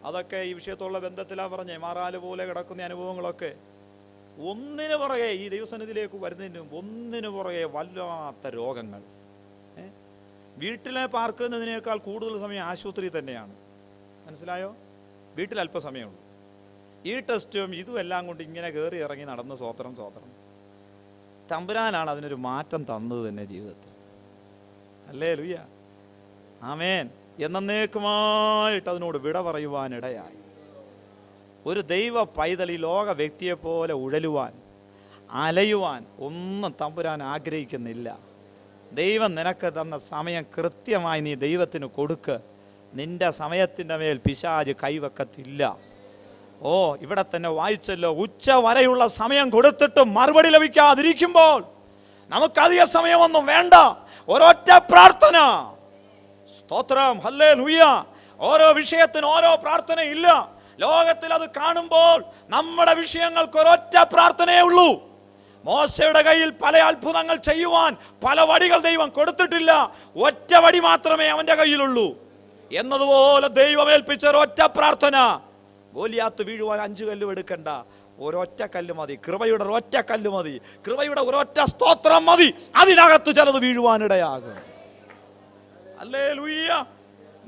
അതൊക്കെ ഈ വിഷയത്തോടുള്ള ബന്ധത്തിലാണ് പറഞ്ഞേ. മാറാല് പോലെ കിടക്കുന്ന അനുഭവങ്ങളൊക്കെ ഒന്നിനു പുറകെ, ഈ ദൈവസന്നിധിയിലേക്ക് വരുന്നതിന് ഒന്നിനു പുറകെ വല്ലാത്ത രോഗങ്ങൾ. വീട്ടിലെ പാർക്കുന്നതിനേക്കാൾ കൂടുതൽ സമയം ആശുപത്രി തന്നെയാണ്. മനസ്സിലായോ? വീട്ടിൽ അല്പസമയമുള്ളൂ. ഈ ടെസ്റ്റും ഇതും എല്ലാം കൊണ്ട് ഇങ്ങനെ കയറി ഇറങ്ങി നടന്ന് സ്തോത്രം സ്തോത്രം. തമ്പുരാനാണ് അതിനൊരു മാറ്റം തന്നത് തന്നെ ജീവിതത്തിൽ. ഹല്ലേലൂയ. ആമേൻ. എന്നേക്കുമായിട്ട് അതിനോട് വിട പറയുവാനിടയായി. ഒരു ദൈവ പൈതൽ ഈ ലോക വ്യക്തിയെപ്പോലെ ഉഴലുവാൻ, അലയുവാൻ ഒന്നും തമ്പുരാൻ ആഗ്രഹിക്കുന്നില്ല. ദൈവം നിനക്ക് തന്ന സമയം കൃത്യമായി നീ ദൈവത്തിന് കൊടുക്ക്. നിന്റെ സമയത്തിൻ്റെ മേൽ പിശാച് കൈവക്കത്തില്ല. ഓ, ഇവിടെ തന്നെ വായിച്ചല്ലോ, ഉച്ച വരെയുള്ള സമയം കൊടുത്തിട്ട് മറുപടി ലഭിക്കാതിരിക്കുമ്പോൾ നമുക്കധിക സമയമൊന്നും വേണ്ട, ഒരൊറ്റ പ്രാർത്ഥന. സ്തോത്രം. ഹല്ലേലൂയ. ഓരോ വിഷയത്തിന് ഓരോ പ്രാർത്ഥന ഇല്ല. ലോകത്തിൽ അത് കാണുമ്പോൾ നമ്മുടെ വിഷയങ്ങൾക്ക് ഒരൊറ്റ പ്രാർത്ഥനയേ ഉള്ളൂ. മോശയുടെ കയ്യിൽ പല അത്ഭുതങ്ങൾ ചെയ്യുവാൻ പല വടികൾ ദൈവം കൊടുത്തിട്ടില്ല. ഒറ്റ വടി മാത്രമേ അവന്റെ കയ്യിലുള്ളൂ. എന്നതുപോലെ ദൈവം ഏൽപ്പിച്ച ഒരൊറ്റ പ്രാർത്ഥന. ഗോലിയാത്ത് വീഴുവാൻ 5 കല്ലും എടുക്കണ്ട, ഒരൊറ്റ കല്ല് മതി. കൃപയുടെ ഒരൊറ്റ കല്ല് മതി. കൃപയുടെ ഒരൊറ്റ സ്തോത്രം മതി. അതിനകത്ത് ചിലത് വീഴുവാനിടയാകും. ഹല്ലേലൂയ.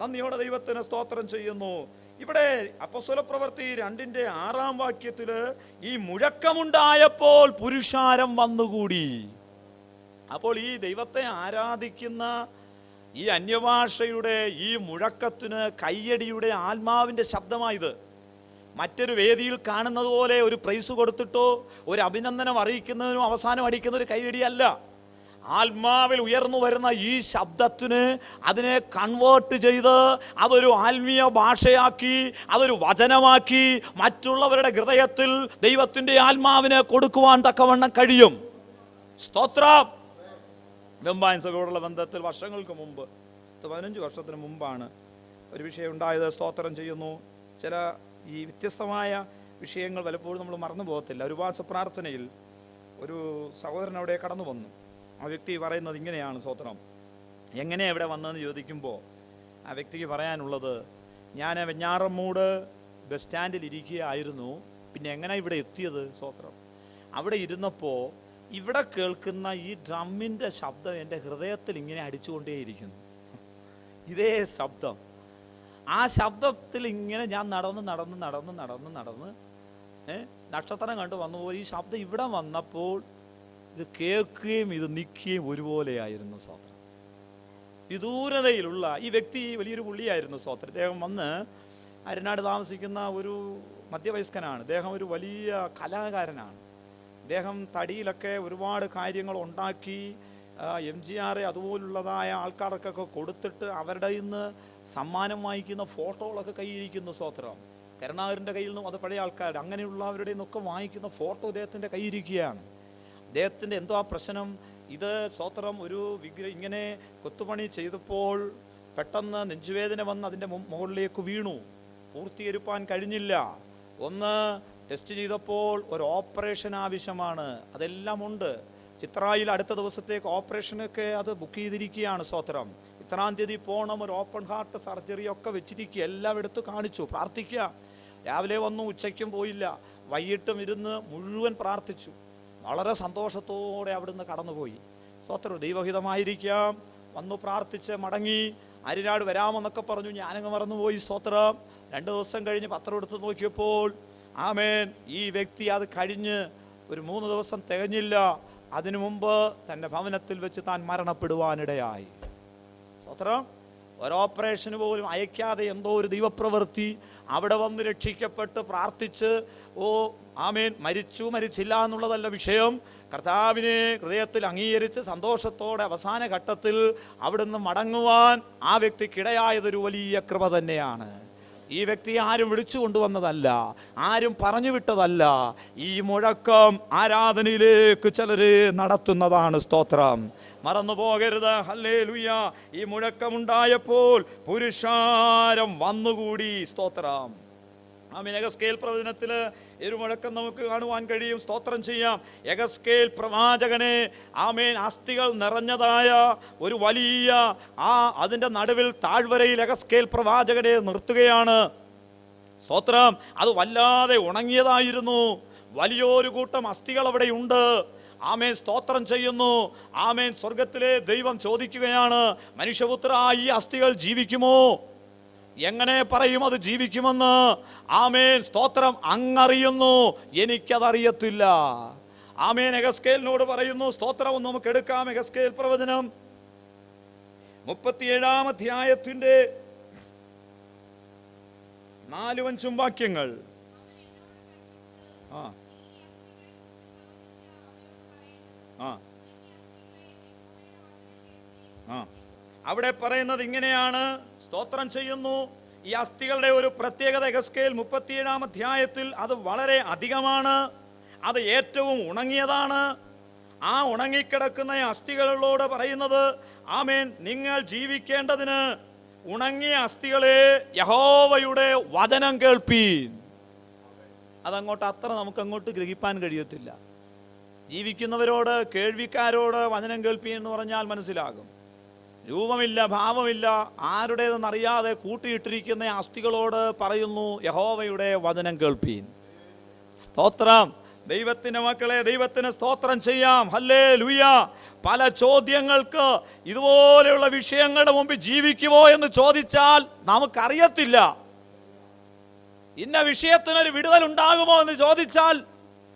നന്ദിയോടെ ദൈവത്തിന് സ്തോത്രം ചെയ്യുന്നു. ഇവിടെ അപ്പോസ്തലപ്രവൃത്തി 2:6 ഈ മുഴക്കമുണ്ടായപ്പോൾ പുരുഷാരം വന്നുകൂടി. അപ്പോൾ ഈ ദൈവത്തെ ആരാധിക്കുന്ന ഈ അന്യഭാഷയുടെ ഈ മുഴക്കത്തിന് കയ്യടിയുടെ ആത്മാവിൻ്റെ ശബ്ദമായത്. മറ്റൊരു വേദിയിൽ കാണുന്നത് പോലെ ഒരു പ്രൈസ് കൊടുത്തിട്ടോ ഒരു അഭിനന്ദനം അറിയിക്കുന്നതിനും അവസാനം അടിക്കുന്ന ഒരു കയ്യടിയല്ല. ആത്മാവിൽ ഉയർന്നു വരുന്ന ഈ ശബ്ദത്തിന് അതിനെ കൺവേർട്ട് ചെയ്ത് അതൊരു ആത്മീയ ഭാഷയാക്കി, അതൊരു വചനമാക്കി മറ്റുള്ളവരുടെ ഹൃദയത്തിൽ ദൈവത്തിൻ്റെ ആത്മാവിനെ കൊടുക്കുവാൻ തക്കവണ്ണം കഴിയും. സ്തോത്രം. വെമ്പായൻ സഭയോടുള്ള ബന്ധത്തിൽ വർഷങ്ങൾക്ക് മുമ്പ്, 15 വർഷത്തിന് മുമ്പാണ് ഒരു വിഷയം ഉണ്ടായത്. സ്തോത്രം ചെയ്യുന്നു. ചില ഈ വ്യത്യസ്തമായ വിഷയങ്ങൾ പലപ്പോഴും നമ്മൾ മറന്നു പോകത്തില്ല. ഒരു ഉപവാസ പ്രാർത്ഥനയിൽ ഒരു സഹോദരൻ അവിടെ കടന്നു വന്നു. ആ വ്യക്തി പറയുന്നത് ഇങ്ങനെയാണ്, സ്തോത്രം, എങ്ങനെ ഇവിടെ വന്നതെന്ന് ചോദിക്കുമ്പോൾ ആ വ്യക്തിക്ക് പറയാനുള്ളത്, ഞാൻ വെഞ്ഞാറമ്മൂട് ബസ് സ്റ്റാൻഡിൽ ഇരിക്കുകയായിരുന്നു, പിന്നെ എങ്ങനെ ഇവിടെ എത്തിയത്? സ്തോത്രം, അവിടെ ഇരുന്നപ്പോൾ ഇവിടെ കേൾക്കുന്ന ഈ ഡ്രമ്മിൻ്റെ ശബ്ദം എൻ്റെ ഹൃദയത്തിൽ ഇങ്ങനെ അടിച്ചുകൊണ്ടേയിരിക്കുന്നു. ഇതേ ശബ്ദം, ആ ശബ്ദത്തിൽ ഇങ്ങനെ ഞാൻ നടന്ന് നക്ഷത്രം കണ്ടു വന്നുപോയി. ഈ ശബ്ദം ഇവിടെ വന്നപ്പോൾ ഇത് കേൾക്കുകയും ഇത് നിൽക്കുകയും ഒരുപോലെയായിരുന്നു. സ്തോത്രം, വിദൂരതയിലുള്ള ഈ വ്യക്തി വലിയൊരു പുള്ളിയായിരുന്നു. സ്തോത്രം, അദ്ദേഹം വന്ന് അരനാട് താമസിക്കുന്ന ഒരു മധ്യവയസ്കനാണ്. അദ്ദേഹം ഒരു വലിയ കലാകാരനാണ്. അദ്ദേഹം തടിയിലൊക്കെ ഒരുപാട് കാര്യങ്ങൾ ഉണ്ടാക്കി MGR അതുപോലുള്ളതായ ആൾക്കാർക്കൊക്കെ കൊടുത്തിട്ട് അവരുടെ ഇന്ന് സമ്മാനം വാങ്ങിക്കുന്ന ഫോട്ടോകളൊക്കെ കയ്യിരിക്കുന്നു. സ്തോത്രം, കരുണാകരൻ്റെ കയ്യിൽ നിന്നും അത് പഴയ ആൾക്കാർ അങ്ങനെയുള്ളവരുടെ നിന്നൊക്കെ വാങ്ങിക്കുന്ന ഫോട്ടോ അദ്ദേഹത്തിൻ്റെ കയ്യിരിക്കുകയാണ്. അദ്ദേഹത്തിൻ്റെ എന്തോ ആ പ്രശ്നം, ഇത് സ്തോത്രം ഒരു ഇങ്ങനെ കൊത്തുപണി ചെയ്തപ്പോൾ പെട്ടെന്ന് നെഞ്ചുവേദന വന്ന് അതിൻ്റെ മുകളിലേക്ക് വീണു. പൂർത്തീകരിപ്പാൻ കഴിഞ്ഞില്ല. ഒന്ന് ടെസ്റ്റ് ചെയ്തപ്പോൾ ഒരു ഓപ്പറേഷൻ ആവശ്യമാണ്. അതെല്ലാം ഉണ്ട്. ചിത്രായിൽ അടുത്ത ദിവസത്തേക്ക് ഓപ്പറേഷനൊക്കെ അത് ബുക്ക് ചെയ്തിരിക്കുകയാണ്. സ്തോത്രം, ഇത്രാം തീയതി പോകണം. ഒരു ഓപ്പൺ ഹാർട്ട് സർജറി ഒക്കെ വെച്ചിരിക്കുക. എല്ലാം എടുത്ത് കാണിച്ചു. പ്രാർത്ഥിക്കുക. രാവിലെ വന്നു, ഉച്ചയ്ക്കും പോയില്ല, വൈകിട്ടും ഇരുന്ന് മുഴുവൻ പ്രാർത്ഥിച്ചു. വളരെ സന്തോഷത്തോടെ അവിടുന്ന് കടന്നുപോയി. സ്തോത്രം, ദൈവഹിതമായിരിക്കാം. വന്നു പ്രാർത്ഥിച്ച് മടങ്ങി. അരിനാട് വരാമെന്നൊക്കെ പറഞ്ഞു. ഞാനങ്ങ് മറന്നുപോയി. സ്തോത്രം, 2 ദിവസം കഴിഞ്ഞ് പത്രം എടുത്ത് നോക്കിയപ്പോൾ ആമേൻ, ഈ വ്യക്തി അത് കഴിഞ്ഞ് ഒരു 3 ദിവസം തികഞ്ഞില്ല, അതിനു മുമ്പ് തൻ്റെ ഭവനത്തിൽ വെച്ച് താൻ മരണപ്പെടുവാനിടയായി. സ്തോത്രം, ഒരു ഓപ്പറേഷന് പോലും അയക്കാതെ എന്തോ ഒരു ദൈവപ്രവൃത്തി അവിടെ വന്ന് രക്ഷിക്കപ്പെട്ട് പ്രാർത്ഥിച്ച് ആമേൻ, മരിച്ചില്ല എന്നുള്ളതല്ല വിഷയം. കർത്താവിനെ ഹൃദയത്തിൽ അംഗീകരിച്ച് സന്തോഷത്തോടെ അവസാന ഘട്ടത്തിൽ അവിടുന്ന് മടങ്ങുവാൻ ആ വ്യക്തിക്കിടയായതൊരു വലിയ കൃപ തന്നെയാണ്. ഈ വ്യക്തി ആരും വിളിച്ചു കൊണ്ടുവന്നതല്ല, ആരും പറഞ്ഞു വിട്ടതല്ല. ഈ മുഴക്കം ആരാധനയിലേക്ക് ചിലര് നടത്തുന്നതാണ്. സ്തോത്രം, മറന്നു പോകരുത്. ഹല്ലേലൂയ. ഈ മുഴക്കമുണ്ടായപ്പോൾ പുരുഷാരം വന്നുകൂടി. സ്തോത്രം, ആമേൻ. യെഹെസ്കേൽ പ്രവചനത്തിൽ ഒരു മുഴക്കം നമുക്ക് കാണുവാൻ കഴിയും. സ്തോത്രം ചെയ്യാം. യെഹെസ്കേൽ പ്രവാചകനെ ആമേൻ അസ്ഥികൾ നിറഞ്ഞതായ ഒരു വലിയ അതിൻ്റെ നടുവിൽ താഴ്വരയിൽ യെഹെസ്കേൽ പ്രവാചകനെ നിർത്തുകയാണ്. സ്തോത്രം, അത് വല്ലാതെ ഉണങ്ങിയതായിരുന്നു. വലിയൊരു കൂട്ടം അസ്ഥികൾ അവിടെയുണ്ട്. ആമേൻ, സ്തോത്രം ചെയ്യുന്നു. ആമേൻ. സ്വർഗത്തിലെ ദൈവം ചോദിക്കുകയാണ്, മനുഷ്യപുത്ര, ഈ അസ്ഥികൾ ജീവിക്കുമോ? എങ്ങനെ പറയും അത് ജീവിക്കുമെന്ന്? ആമേൻ, സ്തോത്രം, അങ്ങറിയുന്നു, എനിക്കതറിയത്തില്ല. ആമേൻ. യെഹെസ്കേലിനോട് പറയുന്നു. സ്തോത്രം, നമുക്ക് എടുക്കാം. യെഹെസ്കേൽ പ്രവചനം 37-ാം അധ്യായത്തിന്റെ 4-5 വാക്യങ്ങൾ. അവിടെ പറയുന്നത് ഇങ്ങനെയാണ്. സ്തോത്രം ചെയ്യുന്നു. ഈ അസ്ഥികളുടെ ഒരു പ്രത്യേകത യെഹെസ്കേൽ 37-ാം അധ്യായത്തിൽ അത് വളരെ അധികമാണ്. അത് ഏറ്റവും ഉണങ്ങിയതാണ്. ആ ഉണങ്ങിക്കിടക്കുന്ന അസ്ഥികളോട് പറയുന്നത്, ആമേൻ, നിങ്ങൾ ജീവിക്കേണ്ടതിന് ഉണങ്ങിയ അസ്ഥികളെ യഹോവയുടെ വചനം കേൾപ്പീൻ. അതങ്ങോട്ട് അത്ര നമുക്കങ്ങോട്ട് ഗ്രഹിപ്പാൻ കഴിയത്തില്ല. ജീവിക്കുന്നവരോട്, കേൾവിക്കാരോട് വചനം കേൾപ്പീൻ എന്ന് പറഞ്ഞാൽ മനസ്സിലാകും. രൂപമില്ല, ഭാവമില്ല, ആരുടേതെന്നറിയാതെ കൂട്ടിയിട്ടിരിക്കുന്ന അസ്ഥികളോട് പറയുന്നു, യഹോവയുടെ വചനം കേൾപ്പീൻ. സ്തോത്രം, ദൈവത്തിന്റെ മക്കളെ, ദൈവത്തിന് സ്തോത്രം ചെയ്യാം. ഹല്ലേലൂയ. പല ചോദ്യങ്ങൾക്ക് ഇതുപോലെയുള്ള വിഷയങ്ങളുടെ മുമ്പിൽ ജീവിക്കുമോ എന്ന് ചോദിച്ചാൽ നമുക്കറിയത്തില്ല. ഇന്ന വിഷയത്തിനൊരു വിടുതൽ ഉണ്ടാകുമോ എന്ന് ചോദിച്ചാൽ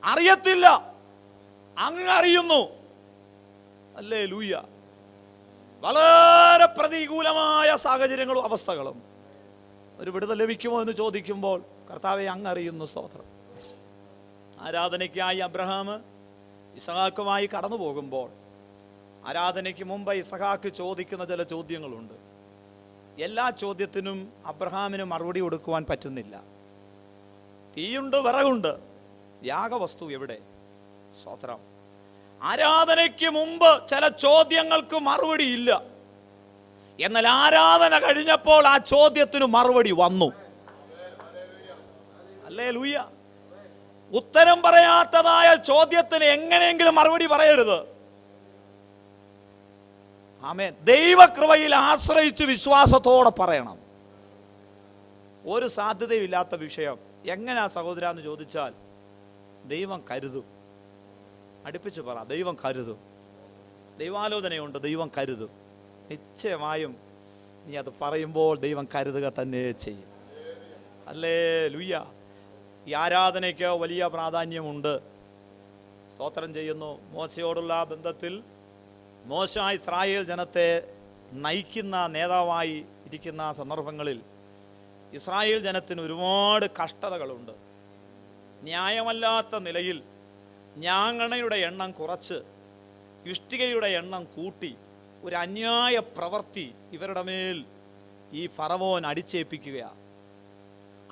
അറിയത്തില്ല. അങ്ങറിയുന്നു. ഹല്ലേലൂയ. വളരെ പ്രതികൂലമായ സാഹചര്യങ്ങളും അവസ്ഥകളും ഒരു വിടുതൽ ലഭിക്കുമോ എന്ന് ചോദിക്കുമ്പോൾ കർത്താവെ അങ്ങറിയുന്നു. സ്തോത്രം. ആരാധനയ്ക്കായി അബ്രഹാം ഇസഹാക്കുമായി കടന്നു പോകുമ്പോൾ ആരാധനയ്ക്ക് മുമ്പ് ഇസഹാക്ക് ചോദിക്കുന്ന ചില ചോദ്യങ്ങളുണ്ട്. എല്ലാ ചോദ്യത്തിനും അബ്രഹാമിന് മറുപടി കൊടുക്കുവാൻ പറ്റുന്നില്ല. തീയുണ്ട്, വിറകുണ്ട്, യാഗവസ്തു എവിടെ? സ്തോത്രം. ആരാധനയ്ക്ക് മുമ്പ് ചില ചോദ്യങ്ങൾക്ക് മറുപടി ഇല്ല. എന്നാൽ ആരാധന കഴിഞ്ഞപ്പോൾ ആ ചോദ്യത്തിന് മറുപടി വന്നു. ഹല്ലേലൂയ. ഉത്തരം പറയാത്തതായ ചോദ്യത്തിന് എങ്ങനെയെങ്കിലും മറുപടി പറയരുത്. ആമേൻ. ദൈവകൃപയിൽ ആശ്രയിച്ച് വിശ്വാസത്തോടെ പറയണം. ഒരു സാധ്യതയില്ലാത്ത വിഷയം എങ്ങനെയാ സഹോദര എന്ന് ചോദിച്ചാൽ ദൈവം കരുതും. അടുപ്പിച്ച് പറ, ദൈവം കരുതും. ദൈവാലോചനയുണ്ട്, ദൈവം കരുതും. നിശ്ചയമായും നീ അത് പറയുമ്പോൾ ദൈവം കരുതുക തന്നെ ചെയ്യും. ഹല്ലേലൂയ. ഈ ആരാധനയ്ക്ക് വലിയ പ്രാധാന്യമുണ്ട്. സ്തോത്രം ചെയ്യുന്നു. മോശയോടുള്ള ബന്ധത്തിൽ മോശ ഇസ്രായേൽ ജനത്തെ നയിക്കുന്ന നേതാവായി ഇരിക്കുന്ന സന്ദർഭങ്ങളിൽ ഇസ്രായേൽ ജനത്തിന് ഒരുപാട് കഷ്ടതകളുണ്ട്. ന്യായമല്ലാത്ത നിലയിൽ ഞാങ്ങണയുടെ എണ്ണം കുറച്ച് ഇഷ്ടികയുടെ എണ്ണം കൂട്ടി ഒരു അന്യായ പ്രവൃത്തി ഇവരുടെ മേൽ ഈ ഫറവോൻ അടിച്ചേൽപ്പിക്കുകയാണ്.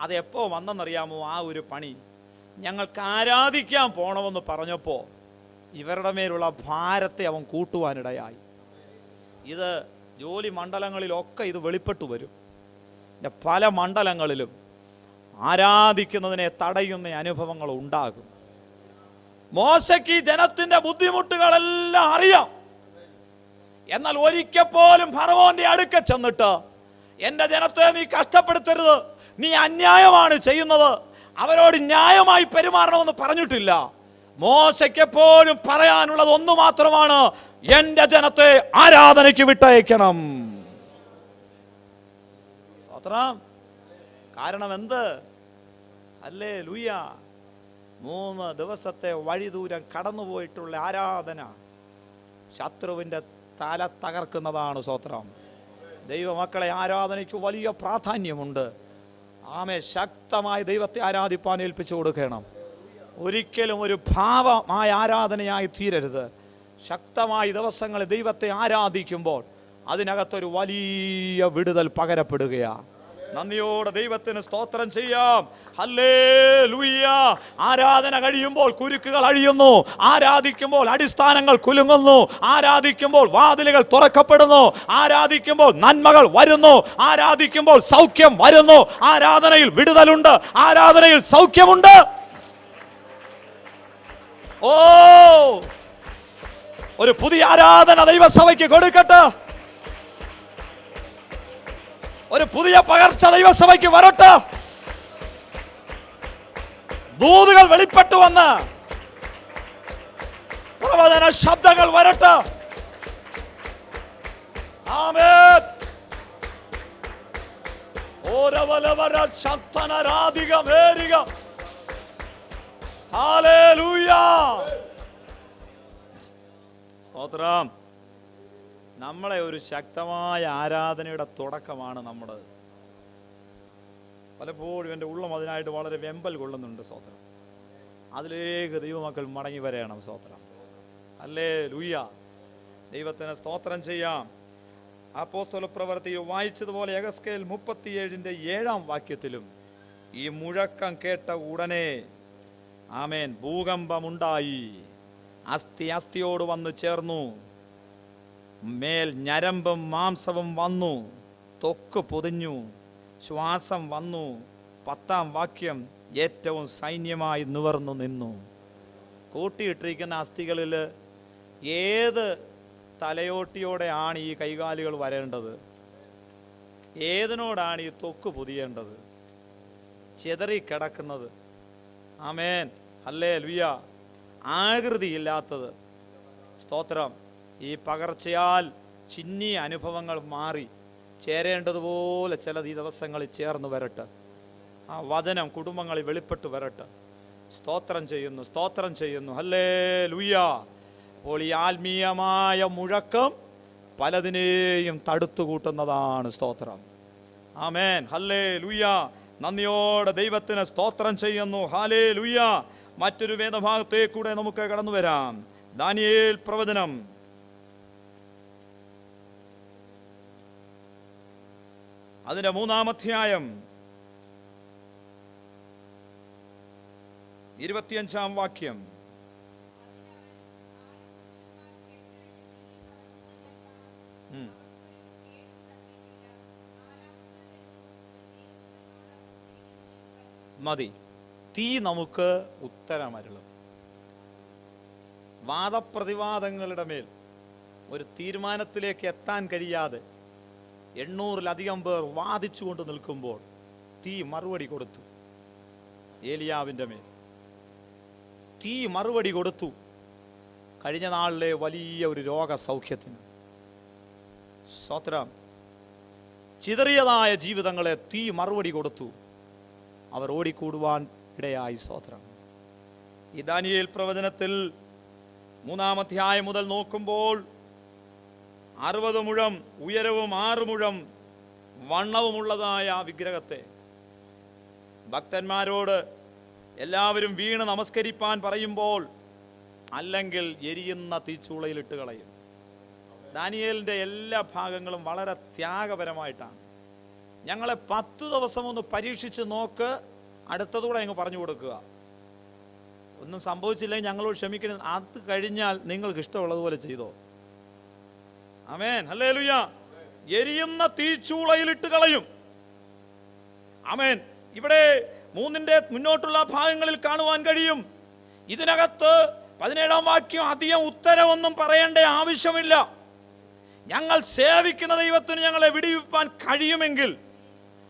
അതെപ്പോ വന്നെന്നറിയാമോ? ആ ഒരു പണി ഞങ്ങൾക്ക് ആരാധിക്കാൻ പോണമെന്ന് പറഞ്ഞപ്പോൾ ഇവരുടെ മേലുള്ള ഭാരത്തെ അവൻ കൂട്ടുവാനിടയായി. ഇത് ജോലി മണ്ഡലങ്ങളിലൊക്കെ ഇത് വെളിപ്പെട്ടു വരും. പല മണ്ഡലങ്ങളിലും ആരാധിക്കുന്നതിനെ തടയുന്ന അനുഭവങ്ങൾ ഉണ്ടാകും. മോശയ്ക്ക് ജനത്തിന്റെ ബുദ്ധിമുട്ടുകളെല്ലാം അറിയാം. എന്നാൽ ഒരിക്കൽ പോലും ഫറവോന്റെ അടുക്ക ചെന്നിട്ട് എൻ്റെ ജനത്തെ നീ കഷ്ടപ്പെടുത്തരുത്, നീ അന്യായമാണ് ചെയ്യുന്നത്, അവരോട് ന്യായമായി പെരുമാറണമെന്ന് പറഞ്ഞിട്ടില്ല. മോശയ്ക്ക് എപ്പോഴും പറയാനുള്ളത് ഒന്ന് മാത്രമാണ്, എൻ്റെ ജനത്തെ ആരാധനയ്ക്ക് വിട്ടയക്കണം. കാരണം എന്ത്? ഹല്ലേലൂയ. 3 ദിവസത്തെ വഴി ദൂരം കടന്നുപോയിട്ടുള്ള ആരാധന ശത്രുവിൻ്റെ തല തകർക്കുന്നതാണ്. സ്തോത്രം. ദൈവമക്കളെ, ആരാധനയ്ക്ക് വലിയ പ്രാധാന്യമുണ്ട്. ആമേ. ശക്തമായി ദൈവത്തെ ആരാധിപ്പാൻ ഏൽപ്പിച്ചു കൊടുക്കണം. ഒരിക്കലും ഒരു ഭാവമായ ആരാധനയായി തീരരുത്. ശക്തമായി ദിവസങ്ങളിൽ ദൈവത്തെ ആരാധിക്കുമ്പോൾ അതിനകത്തൊരു വലിയ വിടുതൽ പകരപ്പെടുകയാണ്. നന്ദിയോടെ ദൈവത്തിന് സ്തോത്രം ചെയ്യാം. ഹല്ലേലൂയ. ആരാധന കഴിയുമ്പോൾ കുരുക്കുകൾ അഴിയുന്നു. ആരാധിക്കുമ്പോൾ അടിസ്ഥാനങ്ങൾ കുലുങ്ങുന്നു. ആരാധിക്കുമ്പോൾ വാതിലുകൾ തുറക്കപ്പെടുന്നു. ആരാധിക്കുമ്പോൾ നന്മകൾ വരുന്നു. ആരാധിക്കുമ്പോൾ സൗഖ്യം വരുന്നു. ആരാധനയിൽ വിടുതലുണ്ട്. ആരാധനയിൽ സൗഖ്യമുണ്ട്. ഓ, ഒരു പുതിയ ആരാധന ദൈവസഭയ്ക്ക് കൊടുക്കട്ടെ. ഒരു പുതിയ പകർച്ച ദൈവസഭയ്ക്ക് വരട്ടെ. ദൂതുകൾ വെളിപ്പെട്ടു വന്ന് പ്രവചന ശബ്ദങ്ങൾ വരട്ടെ. ആമേൻ. ഓരവലവര ശബ്ദനരാധികമേരിക. ഹല്ലേലൂയ. സ്തോത്രം. നമ്മളെ ഒരു ശക്തമായ ആരാധനയുടെ തുടക്കമാണ് നമ്മുടെ. പലപ്പോഴും എൻ്റെ ഉള്ളം അതിനായിട്ട് വളരെ വെമ്പൽ കൊള്ളുന്നുണ്ട്. സ്തോത്രം. അതിലേക്ക് ദൈവമക്കൾ മടങ്ങി വരയണം. സ്തോത്രം. ഹല്ലേലൂയ. ദൈവത്തിന് സ്തോത്രം ചെയ്യാം. അപ്പോസ്തലപ്രവൃത്തി വായിച്ചതുപോലെ യെഹെസ്കേൽ 37:7 വാക്യത്തിലും ഈ മുഴക്കം കേട്ട ഉടനെ ആമേൻ ഭൂകമ്പമുണ്ടായി, അസ്ഥി അസ്ഥിയോട് വന്നു ചേർന്നു, മേൽ ഞരമ്പും മാംസവും വന്നു, ത്വക്ക് പൊതിഞ്ഞു, ശ്വാസം വന്നു. 10-ാം വാക്യം ഏറ്റവും സൈന്യമായി നിവർന്നു നിന്നു. കൂട്ടിയിട്ടിരിക്കുന്ന അസ്ഥികളിൽ ഏത് തലയോട്ടിയോടെയാണ് ഈ കൈകാലുകൾ വരേണ്ടത്? ഏതിനോടാണ് ഈ ത്വക്ക് പൊതിയേണ്ടത്? ചെതറിക്കിടക്കുന്നത്. ആമേൻ. ഹല്ലേലൂയ. ആകൃതിയില്ലാത്തത്. സ്തോത്രം. ഈ പകർച്ചയാൽ ചിന്നിയ അനുഭവങ്ങൾ മാറി ചേരേണ്ടതുപോലെ ചിലത് ഈ ദിവസങ്ങളിൽ ചേർന്ന് വരട്ടെ. ആ വചനം കുടുംബങ്ങളിൽ വെളിപ്പെട്ട് വരട്ടെ. സ്തോത്രം ചെയ്യുന്നു, സ്തോത്രം ചെയ്യുന്നു. ഹല്ലേലൂയ. അപ്പോൾ ഈ ആത്മീയമായ മുഴക്കം പലതിനെയും തടുത്തുകൂട്ടുന്നതാണ്. സ്തോത്രം. ആമേൻ. ഹല്ലേലൂയ. നന്ദിയോടെ ദൈവത്തിന് സ്തോത്രം ചെയ്യുന്നു. ഹല്ലേലൂയ. മറ്റൊരു വേദഭാഗത്തേക്കൂടെ നമുക്ക് കടന്നു വരാം. ദാനിയേൽ പ്രവചനം അതിന്റെ 3-ാം അധ്യായം 25-ാം വാക്യം. മതി. തീ നമുക്ക് ഉത്തരമരുളും. വാദപ്രതിവാദങ്ങളുടെ മേൽ ഒരു തീരുമാനത്തിലേക്ക് എത്താൻ കഴിയാതെ 800-ലധികം പേർ വാദിച്ചുകൊണ്ട് നിൽക്കുമ്പോൾ തീ മറുപടി കൊടുത്തു. ഏലിയാവിൻ്റെ മേൽ തീ മറുപടി കൊടുത്തു. കഴിഞ്ഞ നാളിലെ വലിയ ഒരു രോഗസൗഖ്യത്തിന് സ്തോത്രം. ചിതറിയതായ ജീവിതങ്ങളെ തീ മറുപടി കൊടുത്തു. അവർ ഓടിക്കൂടുവാൻ ഇടയായി. സ്തോത്രം. ഈ ദാനിയേൽ പ്രവചനത്തിൽ 3-ാം അധ്യായം മുതൽ നോക്കുമ്പോൾ 60 മുഴം ഉയരവും 6 മുഴം വണ്ണവുമുള്ളതായ ആ വിഗ്രഹത്തെ ഭക്തന്മാരോട് എല്ലാവരും വീണ് നമസ്കരിപ്പാൻ പറയുമ്പോൾ അല്ലെങ്കിൽ എരിയുന്ന തീച്ചൂളയിലിട്ട് കളയും. ദാനിയേലിൻ്റെ എല്ലാ ഭാഗങ്ങളും വളരെ ത്യാഗപരമായിട്ടാണ്. ഞങ്ങളെ 10 ദിവസം ഒന്ന് പരീക്ഷിച്ച് നോക്ക്, അടുത്തതൂടെ അങ്ങ് പറഞ്ഞു കൊടുക്കുക. ഒന്നും സംഭവിച്ചില്ലെങ്കിൽ ഞങ്ങളോട് ക്ഷമിക്കണം, അത് കഴിഞ്ഞാൽ നിങ്ങൾക്ക് ഇഷ്ടമുള്ളതുപോലെ ചെയ്തോ. ആമേൻ, ഹല്ലേലൂയ. എരിയുന്ന തീച്ചൂളയിലിട്ട് കളയും. ആമേൻ. ഇവിടെ 3-ന്റെ മുന്നോട്ടുള്ള ഭാഗങ്ങളിൽ കാണുവാൻ കഴിയും. ഇതിനകത്ത് 17-ാം വാക്യം അധികം ഉത്തരവൊന്നും പറയേണ്ട ആവശ്യമില്ല. ഞങ്ങൾ സേവിക്കുന്ന ദൈവത്തിന് ഞങ്ങളെ വിടുവിപ്പാൻ കഴിയുമെങ്കിൽ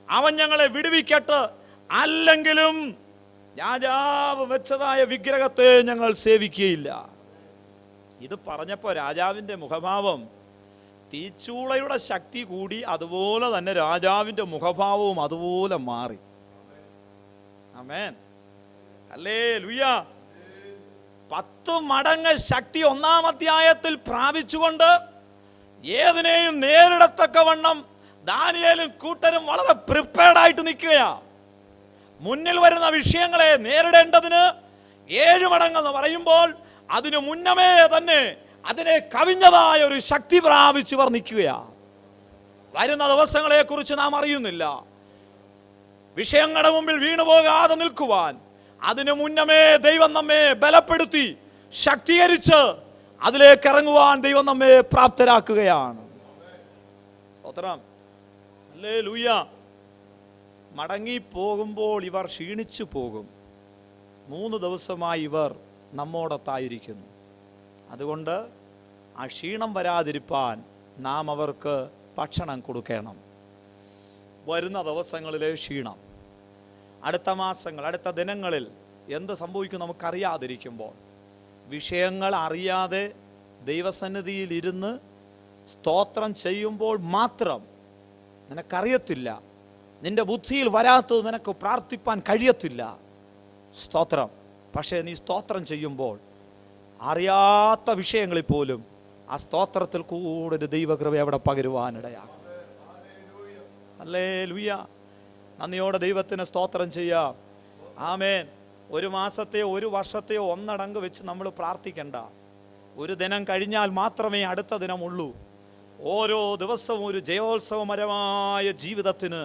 അവൻ ഞങ്ങളെ വിടുവിക്കട്ടെ, അല്ലെങ്കിലും രാജാവ് വെച്ചതായ വിഗ്രഹത്തെ ഞങ്ങൾ സേവിക്കുകയില്ല. ഇത് പറഞ്ഞപ്പോൾ രാജാവിൻ്റെ മുഖഭാവം, തീച്ചൂളയുടെ ശക്തി കൂടി, അതുപോലെ തന്നെ രാജാവിൻ്റെ മുഖഭാവവും അതുപോലെ മാറി. ആമേൻ, ഹല്ലേലൂയ. 10 മടങ്ങ് ശക്തി 1-ാം അധ്യായത്തിൽ പ്രാപിച്ചുകൊണ്ട് ഏതിനെയും നേരിടത്തക്കവണ്ണം ദാനിയേലും കൂട്ടരും വളരെ പ്രിപ്പയർഡായിട്ട് നിൽക്കുകയാ. മുന്നിൽ വരുന്ന വിഷയങ്ങളെ നേരിടേണ്ടതിന് 7 മടങ്ങെന്ന് പറയുമ്പോൾ അതിനു മുന്നമേ തന്നെ അതിനെ കവിഞ്ഞതായ ഒരു ശക്തി പ്രാപിച്ചവർ നിൽക്കുകയാ. വരുന്ന ദിവസങ്ങളെ കുറിച്ച് നാം അറിയുന്നില്ല. വിഷയങ്ങളുടെ മുമ്പിൽ വീണുപോകാതെ നിൽക്കുവാൻ അതിനു മുന്നമേ ദൈവം നമ്മെ ബലപ്പെടുത്തി ശക്തീകരിച്ച് അതിലേക്ക് ഇറങ്ങുവാൻ ദൈവം നമ്മെ പ്രാപ്തരാക്കുകയാണ്. സ്തോത്രം, ഹല്ലേലൂയ. മടങ്ങി പോകുമ്പോൾ ഇവർ ക്ഷീണിച്ചു പോകും. 3 ദിവസമായി ഇവർ നമ്മോടൊത്തായിരിക്കുന്നു. അതുകൊണ്ട് ആ ക്ഷീണം വരാതിരിപ്പാൻ നാം അവർക്ക് ഭക്ഷണം കൊടുക്കണം. വരുന്ന ദിവസങ്ങളിലെ ക്ഷീണം, അടുത്ത മാസങ്ങൾ, അടുത്ത ദിനങ്ങളിൽ എന്ത് സംഭവിക്കും നമുക്കറിയാതിരിക്കുമ്പോൾ, വിഷയങ്ങൾ അറിയാതെ ദൈവസന്നിധിയിൽ ഇരുന്ന് സ്തോത്രം ചെയ്യുമ്പോൾ മാത്രം നിനക്കറിയത്തില്ല, നിന്റെ ബുദ്ധിയിൽ വരാത്തത് നിനക്ക് പ്രാർത്ഥിപ്പാൻ കഴിയത്തില്ല. സ്തോത്രം. പക്ഷേ നീ സ്തോത്രം ചെയ്യുമ്പോൾ അറിയാത്ത വിഷയങ്ങളിൽ പോലും ആ സ്തോത്രത്തിൽ കൂടെ ഒരു ദൈവകൃപ അവിടെ പകരുവാനിടയാകും. ഹല്ലേലൂയ. നന്ദിയോടെ ദൈവത്തിന് സ്തോത്രം ചെയ്യാം. ആമേൻ. 1 മാസത്തെയോ 1 വർഷത്തെയോ ഒന്നടങ്ക് വെച്ച് നമ്മൾ പ്രാർത്ഥിക്കണ്ട. ഒരു ദിനം കഴിഞ്ഞാൽ മാത്രമേ അടുത്ത ദിനമുള്ളൂ. ഓരോ ദിവസവും ഒരു ജയോത്സവപരമായ ജീവിതത്തിന്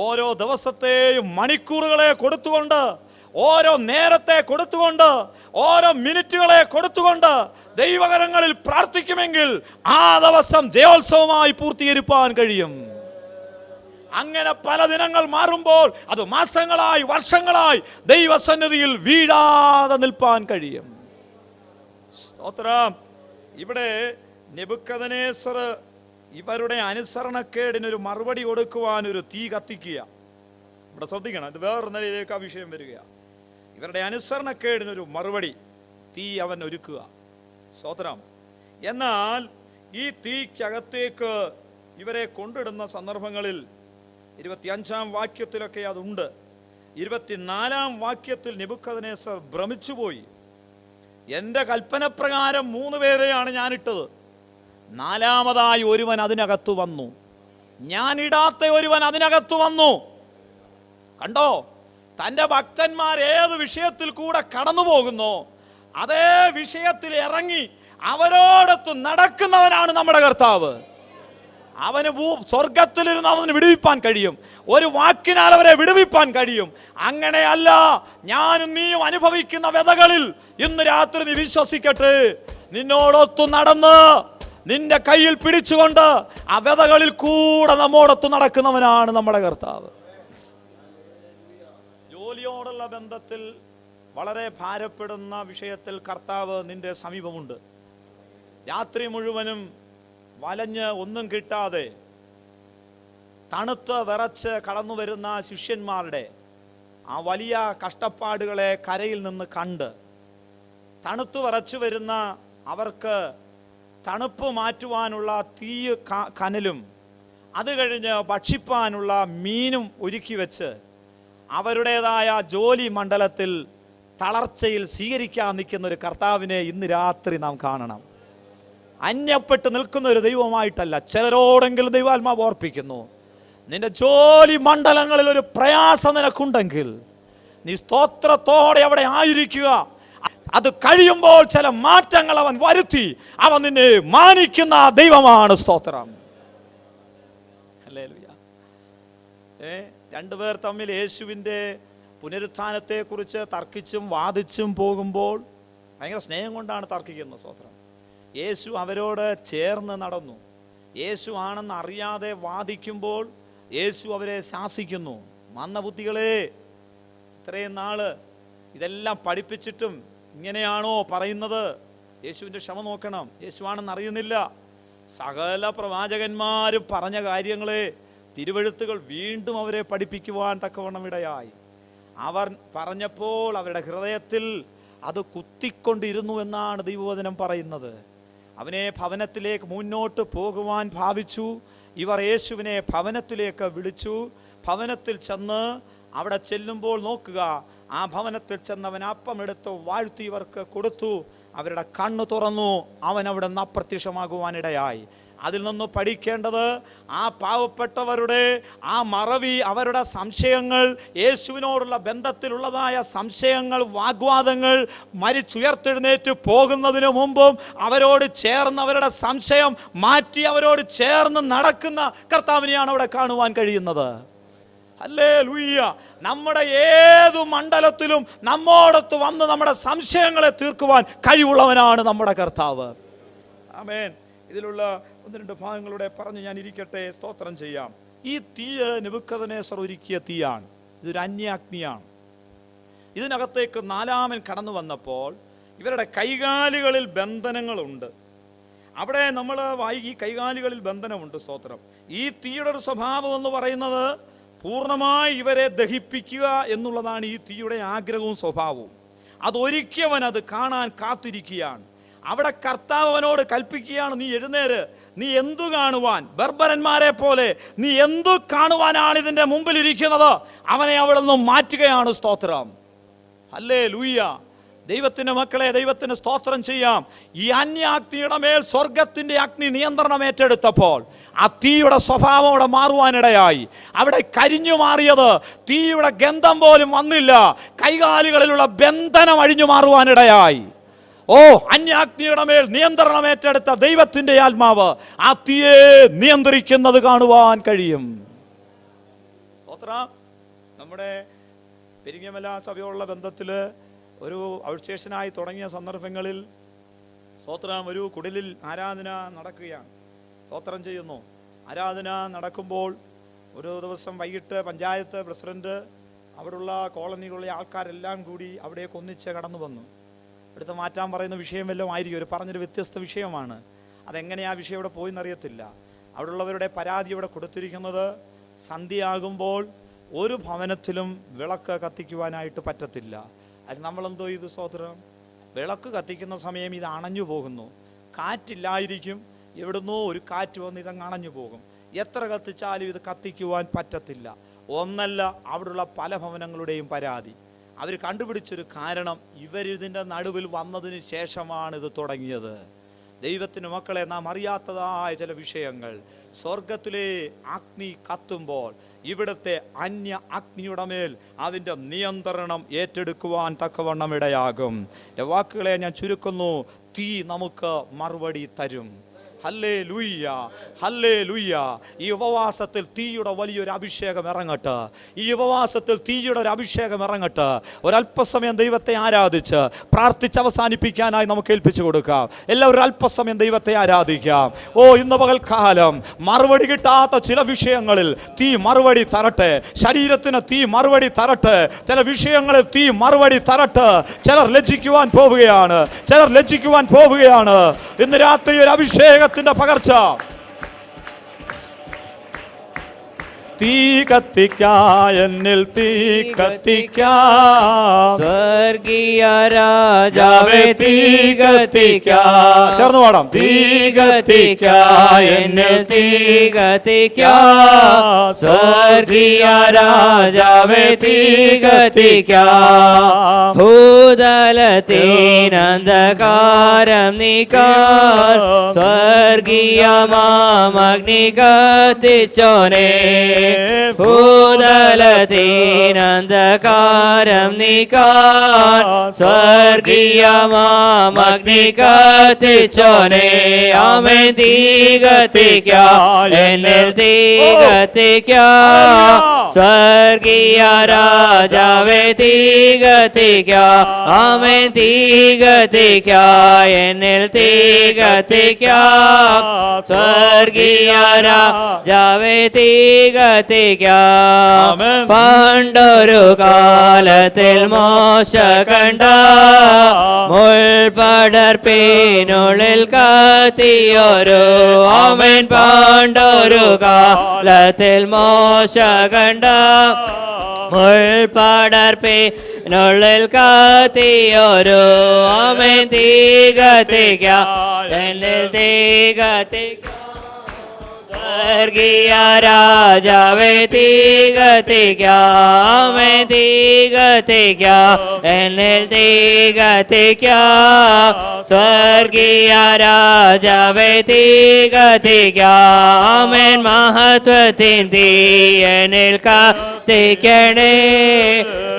ഓരോ ദിവസത്തെയും മണിക്കൂറുകളെ കൊടുത്തുകൊണ്ട്, ഓരോ നേരത്തെ കൊടുത്തുകൊണ്ട്, ഓരോ മിനിറ്റുകളെ കൊടുത്തുകൊണ്ട് ദൈവകരങ്ങളിൽ പ്രാർത്ഥിക്കുമെങ്കിൽ ആ ദിവസം ജയോത്സവമായി പൂർത്തീകരിപ്പാൻ കഴിയും. അങ്ങനെ പല ദിനങ്ങൾ മാറുമ്പോൾ അത് മാസങ്ങളായി വർഷങ്ങളായി ദൈവസന്നിധിയിൽ വീഴാതെ നിൽപ്പാൻ കഴിയും. സ്തോത്രം. ഇവിടെ നെബൂഖദ്നേസർ ഇവരുടെ അനുസരണക്കേടിനൊരു മറുപടി കൊടുക്കുവാൻ ഒരു തീ കത്തിക്കുക. ഇവിടെ ശ്രദ്ധിക്കണം, ഇത് വേറൊരു നിലയിലേക്ക് ആ വിഷയം വരിക. ഇവരുടെ അനുസരണക്കേടിനൊരു മറുപടി തീ അവൻ ഒരുക്കുക. സ്തോത്രം. എന്നാൽ ഈ തീക്കകത്തേക്ക് ഇവരെ കൊണ്ടിടുന്ന സന്ദർഭങ്ങളിൽ 25-ാം വാക്യത്തിലൊക്കെ അതുണ്ട്. 24-ാം വാക്യത്തിൽ നെബൂഖദ്നേസർ ഭ്രമിച്ചുപോയി. എൻ്റെ കൽപ്പനപ്രകാരം 3 പേരെയാണ് ഞാനിട്ടത്, 4-മതായി ഒരുവൻ അതിനകത്ത് വന്നു, ഞാനിടാത്ത ഒരുവൻ അതിനകത്ത് വന്നു. കണ്ടോ, തൻ്റെ ഭക്തന്മാർ ഏത് വിഷയത്തിൽ കൂടെ കടന്നു പോകുന്നോ അതേ വിഷയത്തിൽ ഇറങ്ങി അവരോടൊത്ത് നടക്കുന്നവനാണ് നമ്മുടെ കർത്താവ്. അവന് സ്വർഗത്തിലിരുന്ന് അവന് വിടുവിപ്പാൻ കഴിയും. ഒരു വാക്കിനാൽ അവരെ വിടുവിപ്പാൻ കഴിയും. അങ്ങനെയല്ല ഞാനും നീയും അനുഭവിക്കുന്ന വ്യതകളിൽ ഇന്ന് രാത്രി നീ വിശ്വസിക്കട്ടെ, നിന്നോടൊത്തു നടന്ന് നിന്റെ കയ്യിൽ പിടിച്ചുകൊണ്ട് ആ വ്യതകളിൽ കൂടെ നമ്മോടൊത്തു നടക്കുന്നവനാണ് നമ്മുടെ കർത്താവ്. ജോലിയോടുള്ള ബന്ധത്തിൽ വളരെ ഭാരപ്പെടുന്ന വിഷയത്തിൽ കർത്താവ് നിന്റെ സമീപമുണ്ട്. രാത്രി മുഴുവനും വലഞ്ഞ് ഒന്നും കിട്ടാതെ തണുത്ത് വിറച്ച് കടന്നു വരുന്ന ശിഷ്യന്മാരുടെ ആ വലിയ കഷ്ടപ്പാടുകളെ കരയിൽ നിന്ന് കണ്ട് തണുത്തു വിറച്ചു വരുന്ന അവർക്ക് തണുപ്പ് മാറ്റുവാനുള്ള തീ കനലും അത് കഴിഞ്ഞ് ഭക്ഷിപ്പാനുള്ള മീനും ഒരുക്കി വെച്ച് അവരുടേതായ ജോലി മണ്ഡലത്തിൽ തളർച്ചയിൽ സ്വീകരിക്കാൻ നിൽക്കുന്ന ഒരു കർത്താവിനെ ഇന്ന് രാത്രി നാം കാണണം. അന്യപ്പെട്ട് നിൽക്കുന്ന ഒരു ദൈവമായിട്ടല്ല. ചിലരോടെങ്കിലും ദൈവാത്മാവ് ഓർപ്പിക്കുന്നു, നിന്റെ ജോലി മണ്ഡലങ്ങളിൽ ഒരു പ്രയാസം നിനക്കുണ്ടെങ്കിൽ നീ സ്തോത്രത്തോടെ അവിടെ ആയിരിക്കുക. അത് കഴിയുമ്പോൾ ചില മാറ്റങ്ങൾ അവൻ വരുത്തി അവൻ നിന്നെ മാനിക്കുന്ന ദൈവമാണ്. സ്തോത്രം. ഹല്ലേലൂയ. രണ്ടുപേർ തമ്മിൽ യേശുവിൻ്റെ പുനരുത്ഥാനത്തെ കുറിച്ച് തർക്കിച്ചും വാദിച്ചും പോകുമ്പോൾ ഭയങ്കര സ്നേഹം കൊണ്ടാണ് തർക്കിക്കുന്നത്. സ്തോത്രം. യേശു അവരോട് ചേർന്ന് നടന്നു. യേശു ആണെന്ന് അറിയാതെ വാദിക്കുമ്പോൾ യേശു അവരെ ശാസിക്കുന്നു. മന്ദബുദ്ധികളെ, ഇത്രയും നാള് ഇതെല്ലാം പഠിപ്പിച്ചിട്ടും ഇങ്ങനെയാണോ പറയുന്നത്? യേശുവിൻ്റെ ക്ഷമ നോക്കണം. യേശു ആണെന്ന് അറിയുന്നില്ല. സകല പ്രവാചകന്മാരും പറഞ്ഞ കാര്യങ്ങളെ തിരുവെഴുത്തുകൾ വീണ്ടും അവരെ പഠിപ്പിക്കുവാൻ തക്കവണ്ണം ഇടയായി. അവർ പറഞ്ഞപ്പോൾ അവരുടെ ഹൃദയത്തിൽ അത് കുത്തിക്കൊണ്ടിരുന്നു എന്നാണ് ദൈവവചനം പറയുന്നത്. അവനെ ഭവനത്തിലേക്ക് മുന്നോട്ട് പോകുവാൻ ഭാവിച്ചു. ഇവർ യേശുവിനെ ഭവനത്തിലേക്ക് വിളിച്ചു. ഭവനത്തിൽ ചെന്ന് അവിടെ ചെല്ലുമ്പോൾ നോക്കുക, ആ ഭവനത്തിൽ ചെന്നവൻ അപ്പം എടുത്ത് വാഴ്ത്തി ഇവർക്ക് കൊടുത്തു. അവരുടെ കണ്ണ് തുറന്നു. അവൻ അവിടെ നിന്ന് അപ്രത്യക്ഷമാകുവാനിടയായി. അതിൽ നിന്ന് പഠിക്കേണ്ടത്, ആ പാവപ്പെട്ടവരുടെ ആ മറവി, അവരുടെ സംശയങ്ങൾ, യേശുവിനോടുള്ള ബന്ധത്തിലുള്ളതായ സംശയങ്ങൾ, വാഗ്വാദങ്ങൾ, മരിച്ചുയർത്തെഴുന്നേറ്റ് പോകുന്നതിന് മുമ്പും അവരോട് ചേർന്ന് അവരുടെ സംശയം മാറ്റി അവരോട് ചേർന്ന് നടക്കുന്ന കർത്താവിനെയാണ് അവിടെ കാണുവാൻ കഴിയുന്നത്. ഹല്ലേലൂയ. നമ്മുടെ ഏതു മണ്ഡലത്തിലും നമ്മോടൊത്ത് വന്ന് നമ്മുടെ സംശയങ്ങളെ തീർക്കുവാൻ കഴിവുള്ളവനാണ് നമ്മുടെ കർത്താവ്. ആമേൻ. ഇതിലുള്ള ഒന്ന് രണ്ട് ഭാഗങ്ങളുടെ പറഞ്ഞ് ഞാൻ ഇരിക്കട്ടെ. സ്തോത്രം ചെയ്യാം. ഈ തീ നെബൂഖദ്നേസർ ഒരുക്കിയ തീയാണ്. ഇതൊരു അന്യാഗ്നിയാണ്. ഇതിനകത്തേക്ക് നാലാമൻ കടന്നു വന്നപ്പോൾ ഇവരുടെ കൈകാലുകളിൽ ബന്ധനങ്ങളുണ്ട്. അവിടെ നമ്മൾ ഈ കൈകാലുകളിൽ ബന്ധനമുണ്ട്. സ്തോത്രം. ഈ തീയുടെ ഒരു സ്വഭാവം എന്ന് പറയുന്നത് പൂർണ്ണമായി ഇവരെ ദഹിപ്പിക്കുക എന്നുള്ളതാണ് ഈ തീയുടെ ആഗ്രഹവും സ്വഭാവവും. അതൊരുക്കിയവൻ അത് കാണാൻ കാത്തിരിക്കുകയാണ്. അവിടെ കർത്താവ് അവനോട് കൽപ്പിക്കുകയാണ്, നീ എഴുന്നേര്, നീ എന്തു കാണുവാൻ, ബർബരന്മാരെ പോലെ നീ എന്തു കാണുവാനാണ് ഇതിൻ്റെ മുമ്പിൽ ഇരിക്കുന്നത്? അവനെ അവിടെ നിന്നും മാറ്റുകയാണ്. സ്തോത്രം. ഹല്ലേലൂയ. ദൈവത്തിൻ്റെ മക്കളെ, ദൈവത്തിന് സ്തോത്രം ചെയ്യാം. ഈ അന്യാഗ്നിയുടെ മേൽ സ്വർഗത്തിൻ്റെ അഗ്നി നിയന്ത്രണം ഏറ്റെടുത്തപ്പോൾ ആ തീയുടെ സ്വഭാവം അവിടെ മാറുവാനിടയായി. അവിടെ കരിഞ്ഞു മാറിയത് തീയുടെ ഗന്ധം പോലും വന്നില്ല. കൈകാലുകളിലുള്ള ബന്ധനം അഴിഞ്ഞു മാറുവാനിടയായി. ഓ, അന്യാഗ്നിയുടെ മേൽ നിയന്ത്രണം ഏറ്റെടുത്ത ദൈവത്തിൻ്റെ ആത്മാവ് ആ തീയെ നിയന്ത്രിക്കുന്നത് കാണുവാൻ കഴിയും. സ്തോത്രം. നമ്മുടെ പെരിങ്ങമല സഭയോടുള്ള ബന്ധത്തിൽ ഒരു ഔട്ട്സ്റ്റേഷനായി തുടങ്ങിയ സന്ദർഭങ്ങളിൽ സ്തോത്രം ഒരു കുടിലിൽ ആരാധന നടക്കുകയാണ്. സ്തോത്രം ചെയ്യുന്നു. ആരാധന നടക്കുമ്പോൾ ഒരു ദിവസം വൈകിട്ട് പഞ്ചായത്ത് പ്രസിഡന്റ് അവിടെയുള്ള കോളനിയിലുള്ള ആൾക്കാരെല്ലാം കൂടി അവിടേക്ക് ഒന്നിച്ച് കടന്നു വന്നു. എടുത്ത് മാറ്റാൻ പറയുന്ന വിഷയം വല്ലതും ആയിരിക്കും. ഒരു പറഞ്ഞൊരു വ്യത്യസ്ത വിഷയമാണ്. അതെങ്ങനെ ആ വിഷയം ഇവിടെ പോയെന്നറിയത്തില്ല. അവിടെയുള്ളവരുടെ പരാതി ഇവിടെ കൊടുത്തിരിക്കുന്നത്, സന്ധ്യയാകുമ്പോൾ ഒരു ഭവനത്തിലും വിളക്ക് കത്തിക്കുവാനായിട്ട് പറ്റത്തില്ല. അത് നമ്മളെന്തോ ഇത് സ്തോത്രം, വിളക്ക് കത്തിക്കുന്ന സമയം ഇത് അണഞ്ഞു പോകുന്നു. കാറ്റില്ലായിരിക്കും, എവിടുന്നോ ഒരു കാറ്റ് വന്ന് ഇതങ്ങ് അണഞ്ഞു പോകും. എത്ര കത്തിച്ചാലും ഇത് കത്തിക്കുവാൻ പറ്റത്തില്ല. ഒന്നല്ല, അവിടെയുള്ള പല ഭവനങ്ങളുടെയും പരാതി. അവർ കണ്ടുപിടിച്ചൊരു കാരണം, ഇവരിതിൻ്റെ നടുവിൽ വന്നതിന് ശേഷമാണ് ഇത് തുടങ്ങിയത്. ദൈവത്തിന് മക്കളെ, നാം അറിയാത്തതായ ചില വിഷയങ്ങൾ സ്വർഗത്തിലെ അഗ്നി കത്തുമ്പോൾ ഇവിടുത്തെ അന്യ അഗ്നിയുടെ മേൽ അതിൻ്റെ നിയന്ത്രണം ഏറ്റെടുക്കുവാൻ തക്കവണ്ണം ഇടയാകും. എൻ്റെ വാക്കുകളെ ഞാൻ ചുരുക്കുന്നു. തീ നമുക്ക് മറുപടി തരും. Hallelujah, hallelujah. ഈ ഉപവാസത്തിൽ തീയുടെ വലിയൊരു അഭിഷേകം ഇറങ്ങട്ടെ. ഈ ഉപവാസത്തിൽ തീയുടെ ഒരു അഭിഷേകം ഇറങ്ങട്ടെ. ഒരല്പസമയം ദൈവത്തെ ആരാധിച്ച് പ്രാർത്ഥിച്ച് അവസാനിപ്പിക്കാനായി നമുക്ക് ഏൽപ്പിച്ചു കൊടുക്കാം. എല്ലാവരും അല്പസമയം ദൈവത്തെ ആരാധിക്കാം. ഇന്ന് പകൽക്കാലം മറുപടി കിട്ടാത്ത ചില വിഷയങ്ങളിൽ തീ മറുപടി തരട്ടെ. ശരീരത്തിന് തീ മറുപടി തരട്ടെ. ചില വിഷയങ്ങളിൽ തീ മറുപടി തരട്ടെ. ചിലർ ലജ്ജിക്കുവാൻ പോവുകയാണ്. ഇന്ന് രാത്രി ഒരു അഭിഷേകത്തിന്റെ പകർച്ച. തീ കത്തിക്കാം, എന്നിൽ തീ കത്തിക്കാം, സ്വർഗീയ രാജാവേ തീ കത്തിക്കാം. ചേർന്ന് പാടാം. തീ കത്തിക്കാം, എന്നിൽ തീ കത്തിക്കാം, സ്വർഗീയ രാജാവേ തീ കത്തിക്കാം. ഭൂതലത്തിനന്ധകാരം നീക്കാൻ സ്വർഗീയമാമഗ്നി കത്തിച്ചോനേ. ഭൂതലത്തിനന്ധകാരം നീക്കാൻ സ്വർഗീയമാമഗ്നി കത്തിച്ചോനേ. ആമേൻ. തീ കത്തിക്കാം, എന്നിൽ തീ കത്തിക്കാം, സ്വർഗീയ രാജാവേ തീ കത്തിക്കാം. ആമേൻ. തീ കത്തിക്കാം, എന്നിൽ തീ കത്തിക്കാം, സ്വർഗീയ രാജാവേ തീ കത്തിക്കാം. പണ്ടൊരു കാലത്തിൽ മോശ കണ്ട മുൾപടർപ്പിനുള്ളിൽ കത്തിയൊരു. ആമേൻ. പണ്ടൊരു കാലത്തിൽ മോശ കണ്ട മുൾപടർപ്പിനുള്ളിൽ കത്തിയൊരു. ആമേൻ. തീ കത്തിക്കാം, എന്നിൽ തീ കത്തിക്കാം, സ്വർഗീയ രാജാവേ തീ കത്തിക്കാം. ആമേൻ. തീ കത്തിക്കാം, എന്നിൽ തീ കത്തിക്കാം, സ്വർഗീയ രാജാവേ തീ കത്തിക്കാം. ആമേൻ. മഹത്വത്തിൻ തീ എന്നിൽ കത്തിക്കണേ.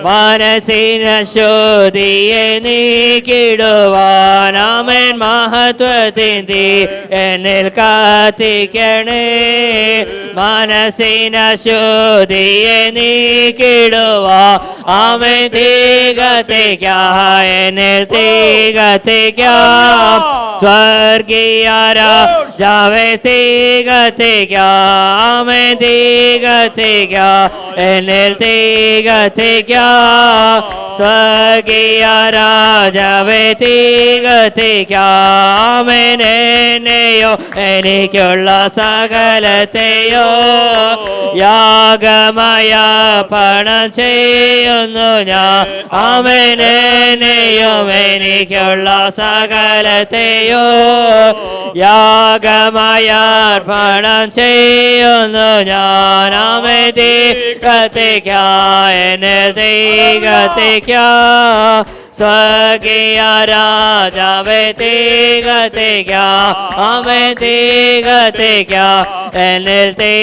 മനസ്സിന ശോധിയെ നീക്കിടുവാൻ. ആമേൻ. മഹത്വത്തിൻ തീ എന്നിൽ കത്തിക്കണേ. മനസ്സിന ശോധിയെ നീക്കിടുവാൻ. ആമേൻ. തീ കത്തിക്കാം, എന്നിൽ തീ കത്തിക്കാം, സ്വർഗീയ രാജാവേ തീ കത്തിക്കാം. ആമേൻ. തീ കത്തിക്കാം, എന്നിൽ തീ കത്തിക്കാം, സ്വർഗീയ രാജാവേ തീ കത്തിക്കാം. ആമേൻ. എന്നെയോ എനിക്കുള്ള സകലത്തെയോ യാഗമായ പണം ചെയ്യുന്നു ഞാൻ. ആമേൻ. എന്നെയും എനിക്കുള്ള സകലത്തെയോ യാഗമായ പണം ചെയ്യുന്നു ഞാൻ. ആമേൻ. തീ കത്തിക്കാം, എന്നിൽ തീ കത്തിക്കാം, സ്വർഗീയ രാജാവേ തീ കത്തിക്കാം. ആമേൻ. തീ കത്തിക്കാം, എന്നിൽ തീ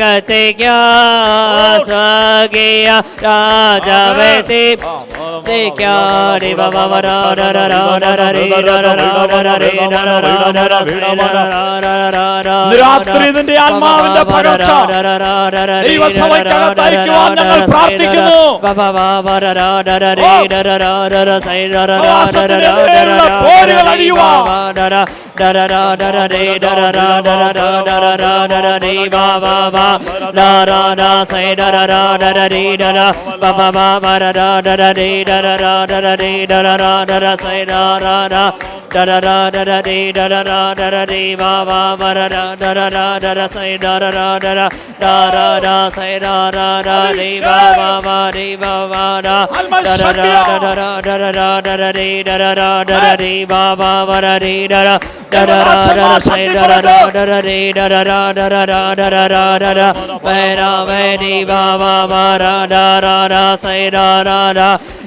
കത്തിക്കാം, സ്വർഗീയ രാജാവേ തീ കത്തിക്കാം. രാത്രി നിന്റെ ആത്മാവിന്റെ പകർച്ച ദൈവസഭയ്ക്കകത്തയക്കുവാൻ ഞങ്ങൾ പ്രാർത്ഥിക്കുന്നു. പോരുകൾ അഴിയുവാൻ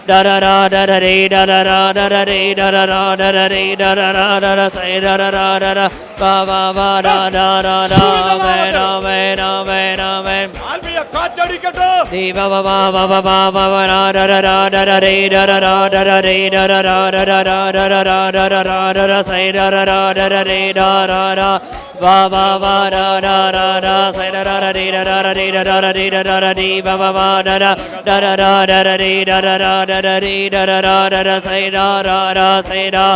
da da da da da re da da da da da re da da da da da re da da da da da say da da da da da ba ba ba da da da da amen amen amen amen ആത്മീയ കാറ്റടിക്കട്ടെ. di ba ba ba ba ba ba ba ba da da da da da da re da da da da da re da da da da da da da da da da da da da say da da da da da re da da da ba ba ba da da da da say da da da re da da da re da da da re da da da di ba ba ba da da da da da da da re da da da da da re da da da da da say da da da say da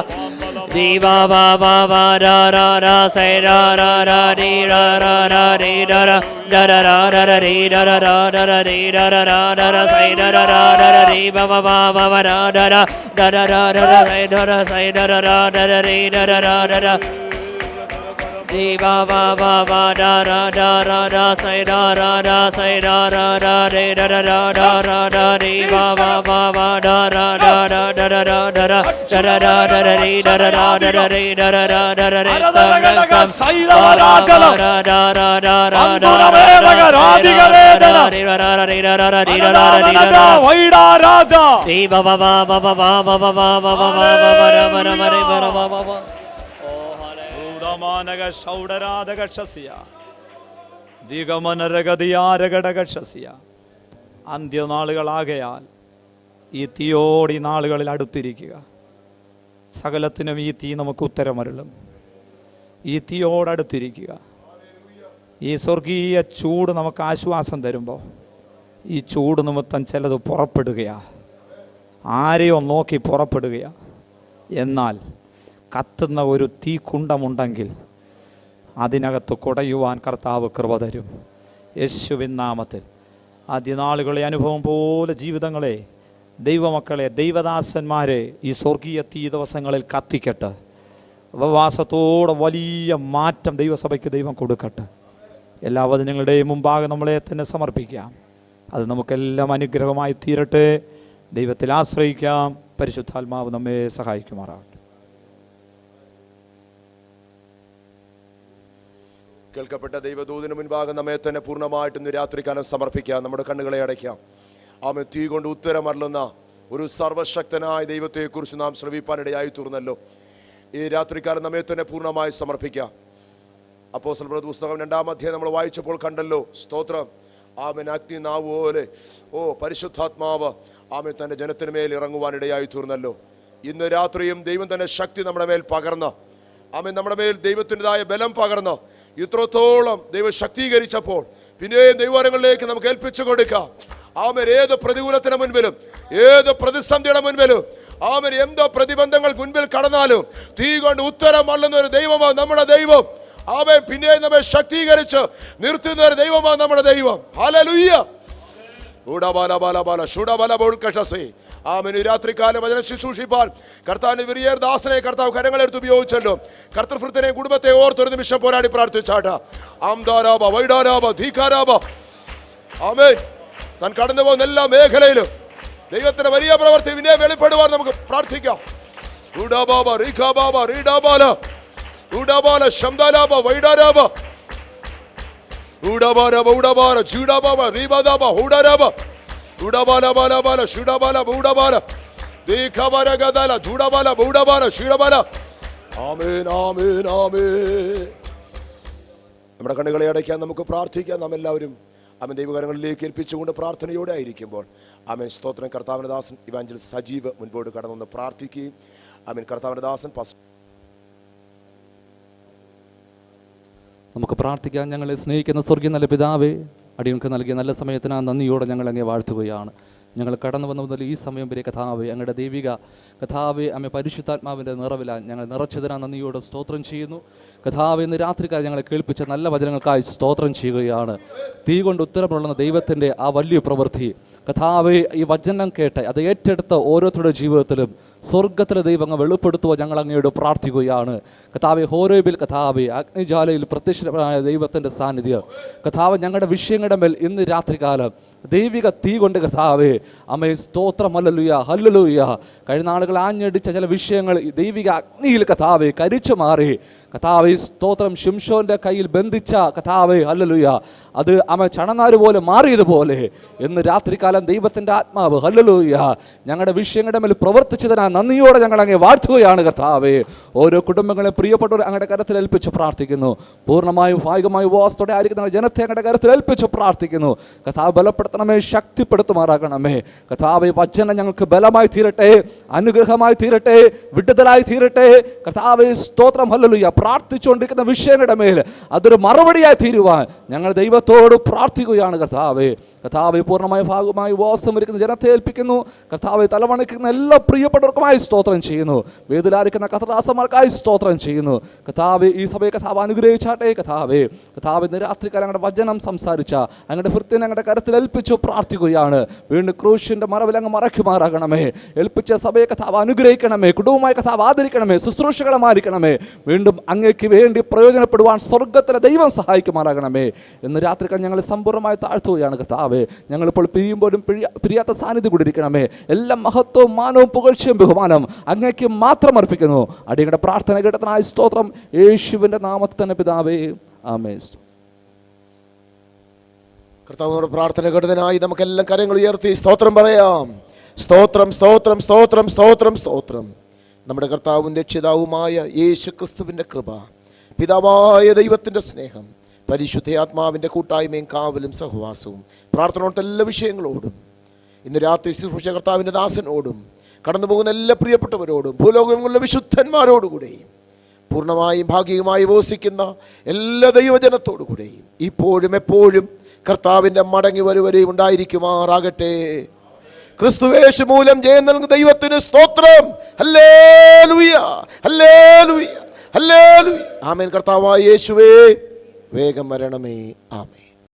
di ba ba ba ba da da da say da da da di da da da di da da da da da da da di da da da da da di da da da da da say da da da da da di ba ba ba ba ba da da da da da da da da say da da say da da da da da di da da da da da di ba ba ba ba da da da da da say da da da say da da da di da da da da da da di ba ba ba ba da da da da da da da da da da da da da di da da da da da di da da da da da di da da da da da di ba ba ba ba ba ba ba ba ba ba ba ba ba ഊദമാനക ഷൗഡരാധകക്ഷസ്യ ദിഗമനരഗതിയാരഘടകക്ഷസ്യ. അന്ത്യനാളുകളാകയാൽ ഈ തീയോട് ഈ നാളുകളിൽ അടുത്തിരിക്കുക. സകലത്തിനും ഈ തീ നമുക്ക് ഉത്തരമരുളും. ഈ തീയോടടുത്തിരിക്കുക. ഈ സ്വർഗീയ ചൂട് നമുക്ക് ആശ്വാസം തരുമ്പോൾ ഈ ചൂട് നിമിത്തം ചിലത് പുറപ്പെടുകയാണ്, ആരെയോ നോക്കി പുറപ്പെടുകയാണ്. എന്നാൽ കത്തുന്ന ഒരു തീക്കുണ്ടമുണ്ടെങ്കിൽ അതിനകത്ത് കുടയുവാൻ കർത്താവ് കൃപ തരും. യേശുവിൻ നാമത്തിൽ ആദ്യനാളുകളെ അനുഭവം പോലെ ജീവിതങ്ങളെ, ദൈവമക്കളെ, ദൈവദാസന്മാരെ ഈ സ്വർഗീയ തീ ദിവസങ്ങളിൽ കത്തിക്കട്ടെ. ഉപവാസത്തോടെ വലിയ മാറ്റം ദൈവസഭയ്ക്ക് ദൈവം കൊടുക്കട്ടെ. എല്ലാ വചനങ്ങളുടെയും മുമ്പാകെ നമ്മളെ തന്നെ സമർപ്പിക്കാം. അത് നമുക്കെല്ലാം അനുഗ്രഹമായി തീരട്ടെ. ദൈവത്തിൽ ആശ്രയിക്കാം. പരിശുദ്ധാത്മാവ് നമ്മെ സഹായിക്കുമാറാകട്ടെ. കേൾക്കപ്പെട്ട ദൈവദൂതിന് മുൻപാകെ നമ്മെ തന്നെ പൂർണ്ണമായിട്ട് ഇന്ന് രാത്രികാലം സമർപ്പിക്കാം. നമ്മുടെ കണ്ണുകളെ അടയ്ക്കാം. ആമേ, തീ കൊണ്ട് ഉത്തരമരുളുന്ന ഒരു സർവശക്തനായ ദൈവത്തെക്കുറിച്ച് നാം ശ്രവിപ്പാനിടയായി തീർന്നല്ലോ. ഈ രാത്രികാലം നമ്മെ തന്നെ പൂർണ്ണമായി സമർപ്പിക്കാം. അപ്പോസ്തലരുടെ പുസ്തകം 2-ാം അധ്യായം നമ്മൾ വായിച്ചപ്പോൾ കണ്ടല്ലോ. സ്തോത്രം. ആമേൻ. അഗ്നി നാവ് പോലെ പരിശുദ്ധാത്മാവ് ആമേൻ തൻ്റെ ജനത്തിന് മേൽ ഇറങ്ങുവാനിടയായി തീർന്നല്ലോ. ഇന്ന് രാത്രിയും ദൈവം തന്നെ ശക്തി നമ്മുടെ മേൽ പകർന്ന്, ആമേൻ, നമ്മുടെ മേൽ ദൈവത്തിൻ്റെതായ ബലം പകർന്ന് ഇത്രത്തോളം ദൈവം ശക്തീകരിച്ചപ്പോൾ പിന്നെയും ദൈവവരങ്ങളിലേക്ക് നമുക്ക് ഏൽപ്പിച്ചു കൊടുക്കാം. ആമേൻ. ഏത് പ്രതികൂലത്തിന് മുൻപിലും, ഏത് പ്രതിസന്ധിയുടെ മുൻപിലും, ആമേൻ, എന്തോ പ്രതിബന്ധങ്ങൾ മുൻപിൽ കടന്നാലും തീ കൊണ്ട് ഉത്തരം അള്ളുന്ന ഒരു ദൈവമാണ് നമ്മുടെ ദൈവം. ആമേൻ. പിന്നെയും നമ്മെ ശക്തീകരിച്ച് നിർത്തുന്ന ഒരു ദൈവമാണ് നമ്മുടെ ദൈവം. ഹല്ലേലൂയ. ആമേൻ. ഈ രാത്രികാലം വചനം ശുശ്രൂഷിപ്പാൻ കർത്താവിന്റെ വിരിയർ ദാസനെ കർത്താവ് കരങ്ങളെടുത്ത് ഉപയോഗിച്ചല്ലോ. കർത്തൃവൃത്തിനെ, കുടുംബത്തെ ഓർത്തൊരു നിമിഷം പോരാടി പ്രാർത്ഥിച്ചാട്ട്. ആംദാരാബ വൈഡാരാബ ധീകാരാബ. ആമേൻ. താൻ കടന്നു പോകുന്ന എല്ലാ മേഖലയിലും ദൈവത്തിന്റെ വലിയ പ്രവൃത്തി വിനയം വെളിപ്പെടുവാൻ നമുക്ക് പ്രാർത്ഥിക്കാം. നമ്മുടെ കണ്ണുകളെ അടയ്ക്കാൻ നമുക്ക് പ്രാർത്ഥിക്കാം. നാം എല്ലാവരും ആമേൻ ദൈവകരങ്ങളിലേക്ക് ഏൽപ്പിച്ചുകൊണ്ട് പ്രാർത്ഥനയോടെ ആയിരിക്കുമ്പോൾ ആമേൻ. സ്തോത്രം. കർത്താവിന്റെ ദാസൻ ഇവാഞ്ചലിസ്റ്റ് സജീവ് മുൻപോട്ട് കടന്നു പ്രാർത്ഥിക്കുകയും ആമേൻ. കർത്താവിന്റെ ദാസൻ നമുക്ക് പ്രാർത്ഥിക്കാം. ഞങ്ങളെ സ്നേഹിക്കുന്ന സ്വർഗീയ നല്ല പിതാവേ, അടിയങ്ങൾക്ക് നൽകിയ നല്ല സമയത്തിന് നന്ദിയോടെ ഞങ്ങൾ അങ്ങേ വാഴ്ത്തുകയാണ്. ഞങ്ങൾ കടന്നു വന്ന മുതൽ ഈ സമയം വരെ കഥാവേ, ഞങ്ങളുടെ ദൈവിക കഥാവേ, അമ്മ പരിശുദ്ധാത്മാവിൻ്റെ നിറവിലാൽ ഞങ്ങൾ നിറച്ചതിനാ നന്ദിയോടെ സ്തോത്രം ചെയ്യുന്നു. കഥാവേ, ഇന്ന് രാത്രിക്കാലം ഞങ്ങളെ കേൾപ്പിച്ച നല്ല വചനങ്ങൾക്കായി സ്തോത്രം ചെയ്യുകയാണ്. തീ കൊണ്ട് ഉത്തരമുള്ള ദൈവത്തിൻ്റെ ആ വലിയ പ്രവൃത്തി കഥാവേ, ഈ വചനം കേട്ട് അത് ഏറ്റെടുത്ത ഓരോരുത്തരുടെ ജീവിതത്തിലും സ്വർഗത്തിലെ ദൈവങ്ങൾ വെളിപ്പെടുത്തുക ഞങ്ങൾ അങ്ങയോട് പ്രാർത്ഥിക്കുകയാണ്. കഥാവേ, ഹോരേബിൽ കഥാവേ അഗ്നിജ്വാലയിൽ പ്രത്യക്ഷമായ ദൈവത്തിൻ്റെ സാന്നിധ്യം കഥാവ് ഞങ്ങളുടെ വിഷയങ്ങളുടെ മേൽ ഇന്ന് രാത്രികാലം ദൈവിക തീ കൊണ്ട് കർത്താവേ അമ്മേ സ്തോത്രം. ഹല്ലേലൂയ, ഹല്ലേലൂയ. കഴിഞ്ഞ നാളുകൾ ആഞ്ഞടിച്ച ചില വിഷയങ്ങൾ ദൈവിക അഗ്നിയിൽ കർത്താവേ കരിച്ചു മാറി. കർത്താവേ സ്തോത്രം. ശിംശോന്റെ കയ്യിൽ ബന്ധിച്ച കർത്താവേ ഹല്ലേലൂയ, അത് അമ്മ ചണനാര് പോലെ മാറിയതുപോലെ ഇന്ന് രാത്രികാലം ദൈവത്തിൻ്റെ ആത്മാവ് ഹല്ലേലൂയ ഞങ്ങളുടെ വിഷയങ്ങളുടെ മേൽ പ്രവർത്തിച്ചതിനാ നന്ദിയോടെ ഞങ്ങൾ അങ്ങേ വാഴ്ത്തുകയാണ് കർത്താവേ. ഓരോ കുടുംബങ്ങളെ പ്രിയപ്പെട്ടവർ അങ്ങയുടെ കരത്തിൽ ഏൽപ്പിച്ച് പ്രാർത്ഥിക്കുന്നു. പൂർണ്ണമായും ഭാഗികമായും ഉപവാസത്തോടെ ആയിരിക്കുന്ന ജനത്തെ അങ്ങയുടെ കരത്തിൽ ഏൽപ്പിച്ച് പ്രാർത്ഥിക്കുന്നു. കർത്താവ് ബലപ്പെടുത്തണമേ, ശക്തിപ്പെടുത്തുമാറാകണമേ. കർത്താവേ വചനം ഞങ്ങൾക്ക് ബലമായി തീരട്ടെ, അനുഗ്രഹമായി തീരട്ടെ, വിടുതലായി തീരട്ടെ. കർത്താവേ സ്തോത്രം. ഹല്ലേലൂയ. പ്രാർത്ഥിച്ചുകൊണ്ടിരിക്കുന്ന വിഷയങ്ങളുടെ മേൽ അതൊരു മറുപടിയായി തീരുവാൻ ഞങ്ങൾ ദൈവത്തോട് പ്രാർത്ഥിക്കുകയാണ് കർത്താവേ. കർത്താവെ പൂർണ്ണമായ ഭാഗമായി ഉപവാസം ഇരിക്കുന്ന ജനത്തെ ഏൽപ്പിക്കുന്നു. കർത്താവെ തലവണിക്കുന്ന എല്ലാ പ്രിയപ്പെട്ടവർക്കുമായി സ്തോത്രം ചെയ്യുന്നു. വേദിലായിരിക്കുന്ന കർത്തദാസന്മാർക്കായി സ്തോത്രം ചെയ്യുന്നു. കർത്താവെ ഈ സഭയെ കർത്താവ് അനുഗ്രഹിച്ചാട്ടെ. കർത്താവെ ഇന്ന് രാത്രികാലം ഞങ്ങളുടെ വചനം സംസാരിച്ച അങ്ങയുടെ ഭൃത്യനെ ഞങ്ങളുടെ കരത്തിൽ ഏൽപ്പിച്ചു പ്രാർത്ഥിക്കുകയാണ്. വീണ്ടും ക്രൂശിന്റെ മറവിൽ അങ്ങ് മറയ്ക്കുമാറാകണമേ. ഏൽപ്പിച്ച സഭയെ കർത്താവ് അനുഗ്രഹിക്കണമേ. കുടുംബമായി കർത്താവ് ആദരിക്കണമേ. ശുശ്രൂഷകളെ മാനിക്കണമേ. വീണ്ടും അങ്ങേക്ക് വേണ്ടി പ്രയോജനപ്പെടുവാൻ സ്വർഗത്തിലെ ദൈവം സഹായിക്കുമാറാകണമേ. ഇന്ന് രാത്രികാലം ഞങ്ങൾ സമ്പൂർണ്ണമായി താഴ്ത്തുകയാണ് കർത്താവേ. ഞങ്ങളിപ്പോൾ പിരിയുമ്പോഴും പിരിയാത്ത സാന്നിധ്യം കൂടിയിരിക്കണമേ. എല്ലാ മഹത്വവും മാനവും പുകഴ്ചയും ബഹുമാനം അങ്ങേക്ക് മാത്രം അർപ്പിക്കുന്നു. അടിയങ്ങളുടെ പ്രാർത്ഥന കേട്ടതിനായി സ്തോത്രം. യേശുവിൻ്റെ നാമത്തിൽ തന്നെ പിതാവേ, ആമേൻ. കർത്താവിനോട് പ്രാർത്ഥന കേട്ടതിനായി നമുക്കെല്ലാം കരങ്ങൾ ഉയർത്തി സ്തോത്രം പറയാം. സ്തോത്രം, സ്തോത്രം, സ്തോത്രം, സ്തോത്രം, സ്തോത്രം. നമ്മുടെ കർത്താവും രക്ഷിതാവുമായ യേശു ക്രിസ്തുവിൻ്റെ കൃപ, പിതാവായ ദൈവത്തിൻ്റെ സ്നേഹം, പരിശുദ്ധാത്മാവിൻ്റെ കൂട്ടായ്മയും കാവലും സഹവാസവും പ്രാർത്ഥനയോടത്തെ എല്ലാ വിഷയങ്ങളോടും ഇന്ന് രാത്രി ശുശ്രൂഷ കർത്താവിൻ്റെ ദാസനോടും കടന്നു പോകുന്ന എല്ലാ പ്രിയപ്പെട്ടവരോടും ഭൂലോകമുള്ള വിശുദ്ധന്മാരോടുകൂടെയും പൂർണ്ണമായും ഭാഗികമായി ഉപവസിക്കുന്ന എല്ലാ ദൈവജനത്തോടുകൂടെയും ഇപ്പോഴും എപ്പോഴും കർത്താവിൻ്റെ മടങ്ങി വരുവരെയും ഉണ്ടായിരിക്കുമാറാകട്ടെ. ക്രിസ്തുവേശു മൂലം ജയം നൽകുന്ന ദൈവത്തിന് സ്തോത്രം. ഹല്ലേലൂയ, ഹല്ലേലൂയ, ഹല്ലേലൂയ. ആമേൻ. കർത്താവായ യേശുവേ വേഗം വരണമേ. ആമേൻ.